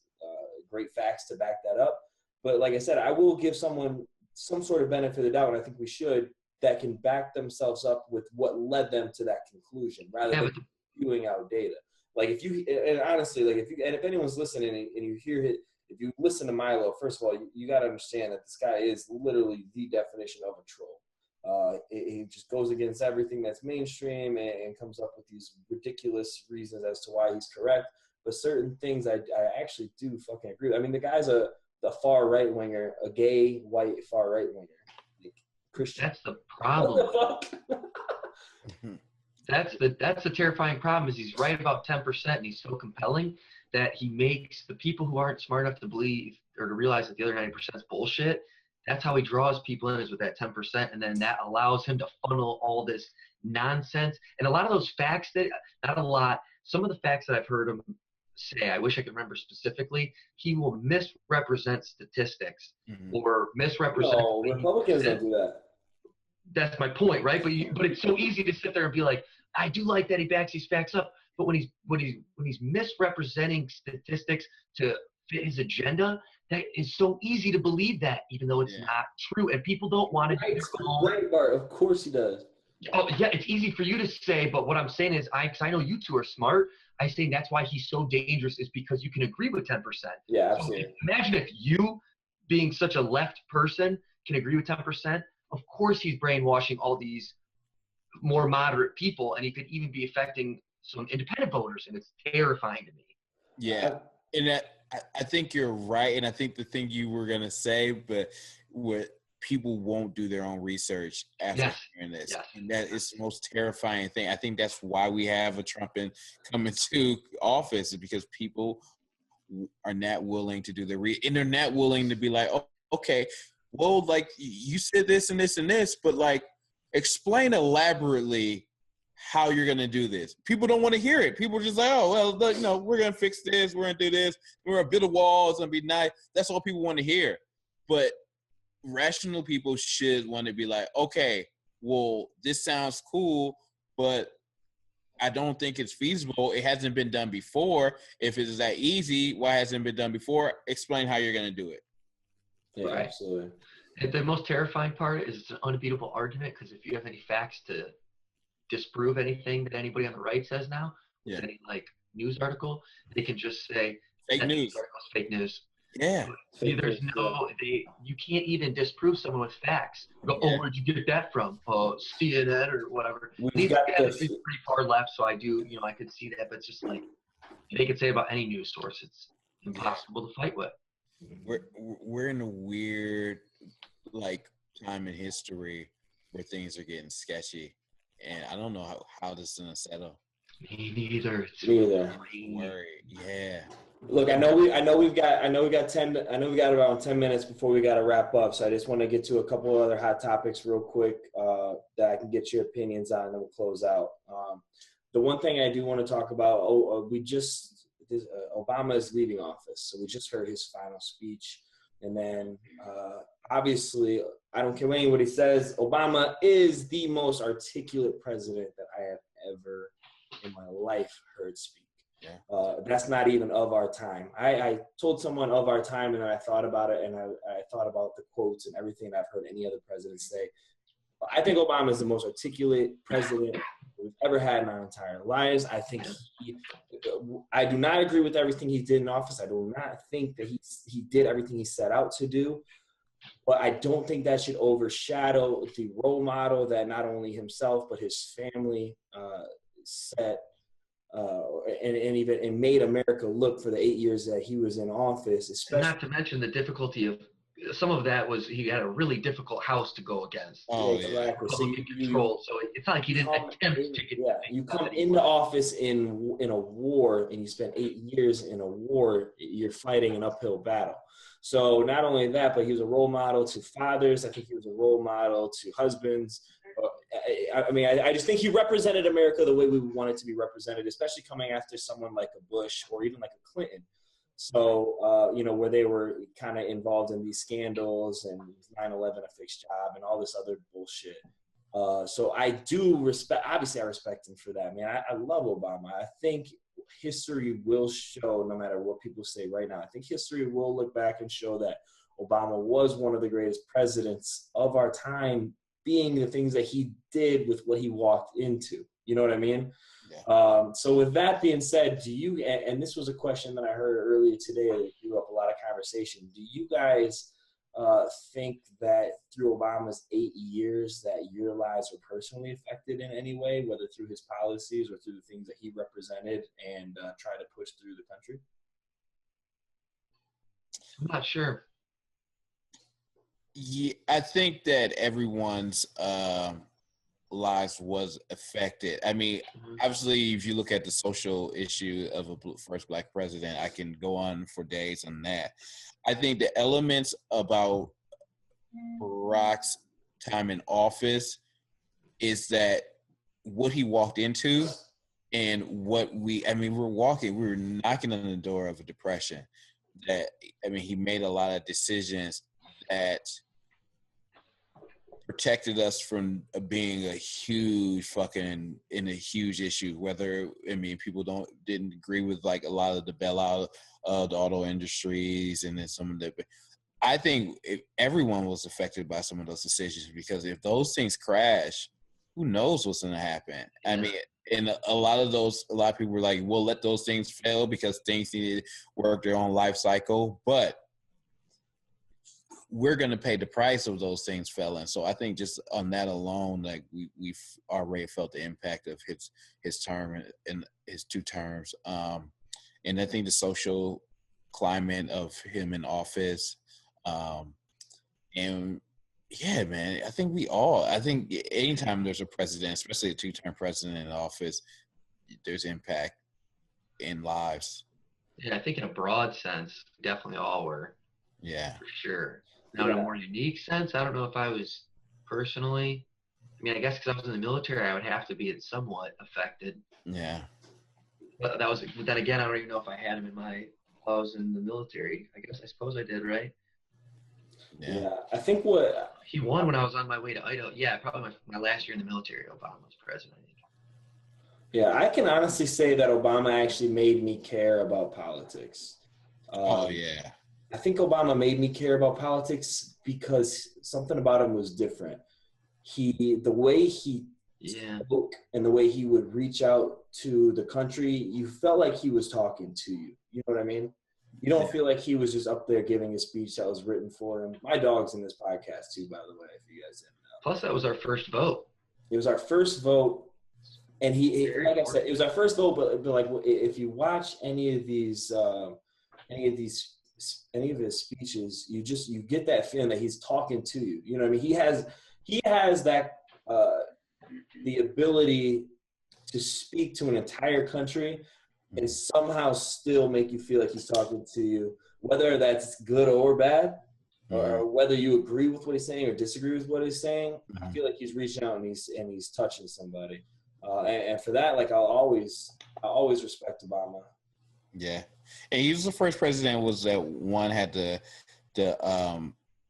Speaker 2: great facts to back that up. But like I said, I will give someone some sort of benefit of the doubt, and I think we should, that can back themselves up with what led them to that conclusion rather than spewing out data. Like and honestly, like if anyone's listening and you hear it, if you listen to Milo, first of all, you got to understand that this guy is literally the definition of a troll. He just goes against everything that's mainstream and comes up with these ridiculous reasons as to why he's correct. But certain things I actually do fucking agree with. I mean, the guy's the far right winger, a gay white far right winger, like Christian.
Speaker 1: That's the problem.
Speaker 2: What the fuck?
Speaker 1: That's the terrifying problem is he's right about 10% and he's so compelling that he makes the people who aren't smart enough to believe or to realize that the other 90% is bullshit. That's how he draws people in, is with that 10%, and then that allows him to funnel all this nonsense. And a lot of those facts not a lot, some of the facts that I've heard him say, I wish I could remember specifically, he will misrepresent statistics or misrepresent.
Speaker 2: No, Republicans don't do that.
Speaker 1: That's my point, right? But it's so easy to sit there and be like, I do like that he backs these facts up, but when he's misrepresenting statistics to fit his agenda, that is so easy to believe that, even though it's not true, and people don't want to.
Speaker 2: Right, Bart. Of course he does.
Speaker 1: Oh yeah, it's easy for you to say, but what I'm saying is, because I know you two are smart. I say that's why he's so dangerous, is because you can agree with 10%.
Speaker 2: Yeah, absolutely.
Speaker 1: So imagine if you, being such a left person, can agree with 10%. Of course, he's brainwashing all these more moderate people, and he could even be affecting some independent voters, and it's terrifying to me.
Speaker 3: Yeah, and I think you're right, and I think the thing you were gonna say, but what people won't do their own research after hearing this, and that is the most terrifying thing. I think that's why we have a Trump coming to office, is because people are not willing to do and they're not willing to be like, oh, okay, well, like you said this and this and this, but like explain elaborately how you're going to do this. People don't want to hear it. People are just like, oh, well, look, we're going to fix this. We're going to do this. We're going to build a wall. It's going to be nice. That's all people want to hear. But rational people should want to be like, okay, well, this sounds cool, but I don't think it's feasible. It hasn't been done before. If it's that easy, why hasn't it been done before? Explain how you're going to do it.
Speaker 2: Yeah, right. Absolutely.
Speaker 1: And the most terrifying part is it's an unbeatable argument, because if you have any facts to disprove anything that anybody on the right says now, any like news article, they can just say
Speaker 3: fake news.
Speaker 1: Fake news.
Speaker 3: Yeah.
Speaker 1: There's you can't even disprove someone with facts. Go, oh, where'd you get that from? CNN or whatever. These guys are pretty far left, so I do, I could see that, but it's just like they could say about any news source, it's impossible to fight with.
Speaker 3: We're in a weird like time in history where things are getting sketchy, and I don't know how this is gonna settle.
Speaker 1: Me neither.
Speaker 3: Yeah.
Speaker 2: Look, I know we got around 10 minutes before we got to wrap up. So I just want to get to a couple of other hot topics real quick that I can get your opinions on, and then we'll close out. The one thing I do want to talk about, Obama is leaving office. So we just heard his final speech. And then obviously, I don't care what anybody says, Obama is the most articulate president that I have ever in my life heard speak.
Speaker 3: Yeah.
Speaker 2: That's not even of our time. I told someone of our time, and then I thought about it, and I thought about the quotes and everything I've heard any other president say. I think Obama is the most articulate president we've ever had in our entire lives. I do not agree with everything he did in office. I do not think that he did everything he set out to do. But I don't think that should overshadow the role model that not only himself but his family set and made America look for the 8 years that he was in office. Especially,
Speaker 1: not to mention the difficulty of some of that was he had a really difficult house to go against.
Speaker 3: Oh,
Speaker 2: exactly.
Speaker 1: So control. So it's not like he didn't attempt to get.
Speaker 2: Yeah, you come into office in a war, and you spend 8 years in a war. You're fighting an uphill battle. So not only that, but he was a role model to fathers. I think he was a role model to husbands. I just think he represented America the way we want it to be represented, especially coming after someone like a Bush or even like a Clinton. So, where they were kind of involved in these scandals and 9/11 a fixed job and all this other bullshit. So I do obviously I respect him for that, man. I love Obama. I think history will show, no matter what people say right now, I think history will look back and show that Obama was one of the greatest presidents of our time, being the things that he did with what he walked into. You know what I mean? Yeah. So with that being said, and this was a question that I heard earlier today that threw up a lot of conversation. Do you guys think that through Obama's 8 years that your lives were personally affected in any way, whether through his policies or through the things that he represented and tried to push through the country?
Speaker 1: I'm not sure.
Speaker 3: Yeah, I think that everyone's lives was affected. I mean, obviously, if you look at the social issue of a first Black president, I can go on for days on that. I think the elements about Barack's time in office is that what he walked into and we're knocking on the door of a depression. He made a lot of decisions that protected us from being a huge issue. Whether people didn't agree with like a lot of the bailout of the auto industries, and then some of the. I think everyone was affected by some of those decisions, because if those things crash, who knows what's going to happen? Yeah. I mean, and a lot of people were like, "We'll let those things fail because things need to work their own life cycle," but we're going to pay the price of those things failing. So I think just on that alone, like we've already felt the impact of his term and his 2 terms. And I think the social climate of him in office. And yeah, man, I think anytime there's a president, especially a 2-term president in office, there's impact in lives.
Speaker 1: Yeah, I think in a broad sense, definitely all were.
Speaker 3: Yeah.
Speaker 1: For sure. Now, in a more unique sense, I don't know if I was personally, I guess because I was in the military, I would have to be somewhat affected.
Speaker 3: Yeah.
Speaker 1: But then again, I don't even know if I had him I was in the military. I suppose I did, right?
Speaker 2: Yeah. I think
Speaker 1: he won when I was on my way to Idaho. Yeah, probably my last year in the military, Obama was president.
Speaker 2: Yeah, I can honestly say that Obama actually made me care about politics.
Speaker 3: Oh, yeah.
Speaker 2: I think Obama made me care about politics because something about him was different. The way he spoke and the way he would reach out to the country, you felt like he was talking to you. You know what I mean? You don't feel like he was just up there giving a speech that was written for him. My dog's in this podcast too, by the way, if you guys didn't know.
Speaker 1: Plus, that was our first vote. It
Speaker 2: was our first vote. And like I said, it was our first vote, but like if you watch any of his speeches, you get that feeling that he's talking to you. You know what I mean? He has that the ability to speak to an entire country and somehow still make you feel like he's talking to you, whether that's good or bad, or whether you agree with what he's saying or disagree with what he's saying. I feel like he's reaching out and he's touching somebody. And for that, like I always respect Obama.
Speaker 3: Yeah, and he was the first president had the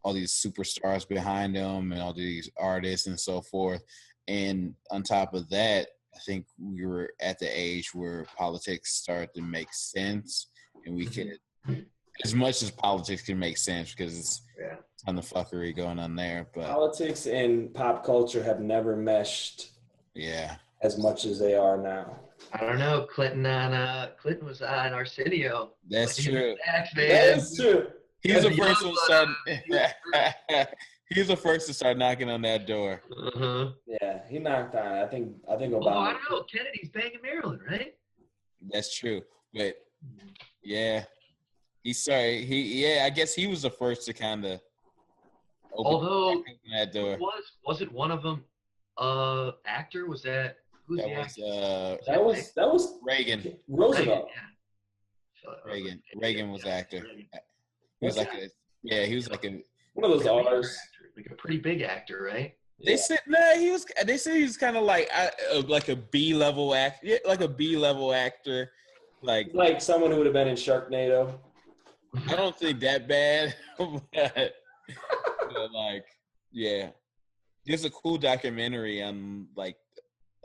Speaker 3: all these superstars behind him and all these artists and so forth. And on top of that, I think we were at the age where politics started to make sense, and we could, as much as politics can make sense, because it's a ton of fuckery going on there. But
Speaker 2: politics and pop culture have never meshed as much as they are now.
Speaker 1: I don't know. Clinton was on Arsenio.
Speaker 3: That's true.
Speaker 2: That is true.
Speaker 3: He's the first to start. He's the first to start knocking on that door.
Speaker 2: Yeah, he knocked on it. I think Obama.
Speaker 1: Oh, I don't know. Kennedy's banging Maryland, right?
Speaker 3: That's true. But I guess he was the first to kind of open that door.
Speaker 1: Wasn't one of them actor? Was that who's the actor?
Speaker 2: That was
Speaker 3: Reagan.
Speaker 2: Roosevelt.
Speaker 3: Reagan was actor. He was he was like a
Speaker 2: one of those R's.
Speaker 1: Like a pretty big actor, right?
Speaker 3: They said he was kind of like a B-level actor, like a B-level actor, like
Speaker 2: someone who would have been in Sharknado.
Speaker 3: I don't think that bad, but there's a cool documentary on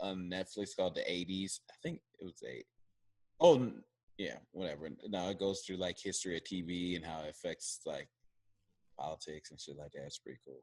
Speaker 3: Netflix called The 80s. I think it was whatever. No, it goes through like history of TV and how it affects like politics and shit like that. It's pretty cool.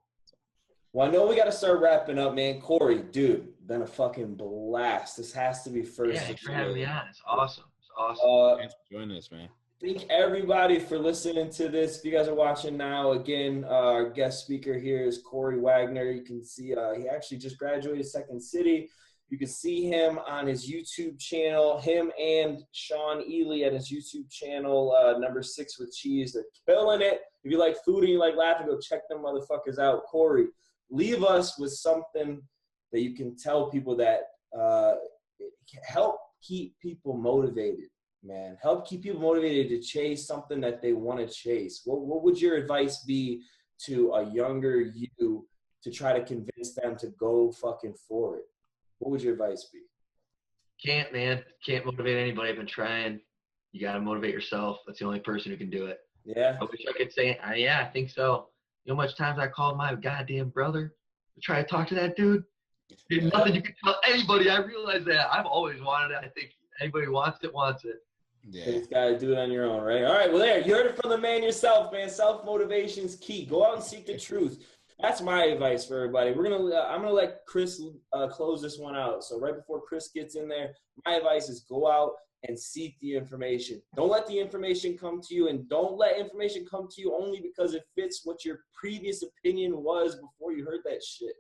Speaker 2: Well, I know we got to start wrapping up, man. Corey, dude, been a fucking blast. This has to be first.
Speaker 1: Yeah, thanks for having me on. It's awesome.
Speaker 3: Thanks for joining us, man.
Speaker 2: Thank everybody for listening to this. If you guys are watching now, again, our guest speaker here is Corey Wagner. You can see he actually just graduated Second City. You can see him on his YouTube channel, him and Sean Ely at his YouTube channel, Number 6 with Cheese. They're killing it. If you like food and you like laughing, go check them motherfuckers out. Corey, leave us with something that you can tell people that help keep people motivated, man. Help keep people motivated to chase something that they want to chase. What would your advice be to a younger you to try to convince them to go fucking for it? What would your advice be?
Speaker 1: Can't motivate anybody. I've been trying. You got to motivate yourself. That's the only person who can do it.
Speaker 2: Yeah.
Speaker 1: I wish I could say, I think so. You know how much times I called my goddamn brother to try to talk to that dude? There's nothing you can tell anybody. I realize that. I've always wanted it. I think anybody who wants it.
Speaker 2: Yeah. You just got to do it on your own, right? All right, well, there. You heard it from the man yourself, man. Self-motivation is key. Go out and seek the truth. That's my advice for everybody. I'm gonna let Chris close this one out. So right before Chris gets in there, my advice is go out and seek the information. Don't let the information come to you, and don't let information come to you only because it fits what your previous opinion was before you heard that shit.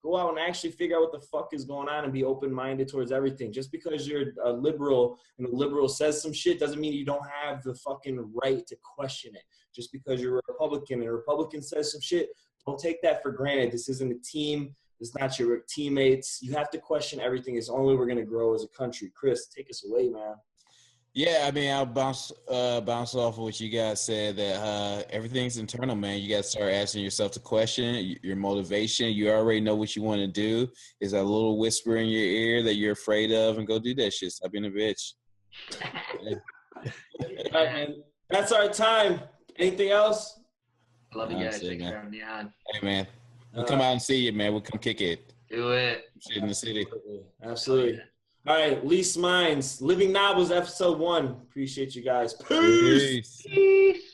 Speaker 2: Go out and actually figure out what the fuck is going on and be open-minded towards everything. Just because you're a liberal and a liberal says some shit doesn't mean you don't have the fucking right to question it. Just because you're a Republican and a Republican says some shit, don't take that for granted. This isn't a team. It's not your teammates. You have to question everything. It's the only way we're going to grow as a country. Chris, take us away, man.
Speaker 3: Yeah, I mean, I'll bounce off of what you guys said, that everything's internal, man. You got to start asking yourself the question, your motivation. You already know what you want to do. Is that a little whisper in your ear that you're afraid of? And go do that shit. Stop being a bitch.
Speaker 2: All right, man. That's our time. Anything else?
Speaker 1: I love you guys. Thanks for having me on.
Speaker 3: Hey, man. We'll come out and see you, man. We'll come kick it.
Speaker 1: Do it.
Speaker 3: Shit in the city.
Speaker 2: Absolutely. All right, Leased Minds, Living Novels, episode 1. Appreciate you guys. Peace.
Speaker 1: Peace.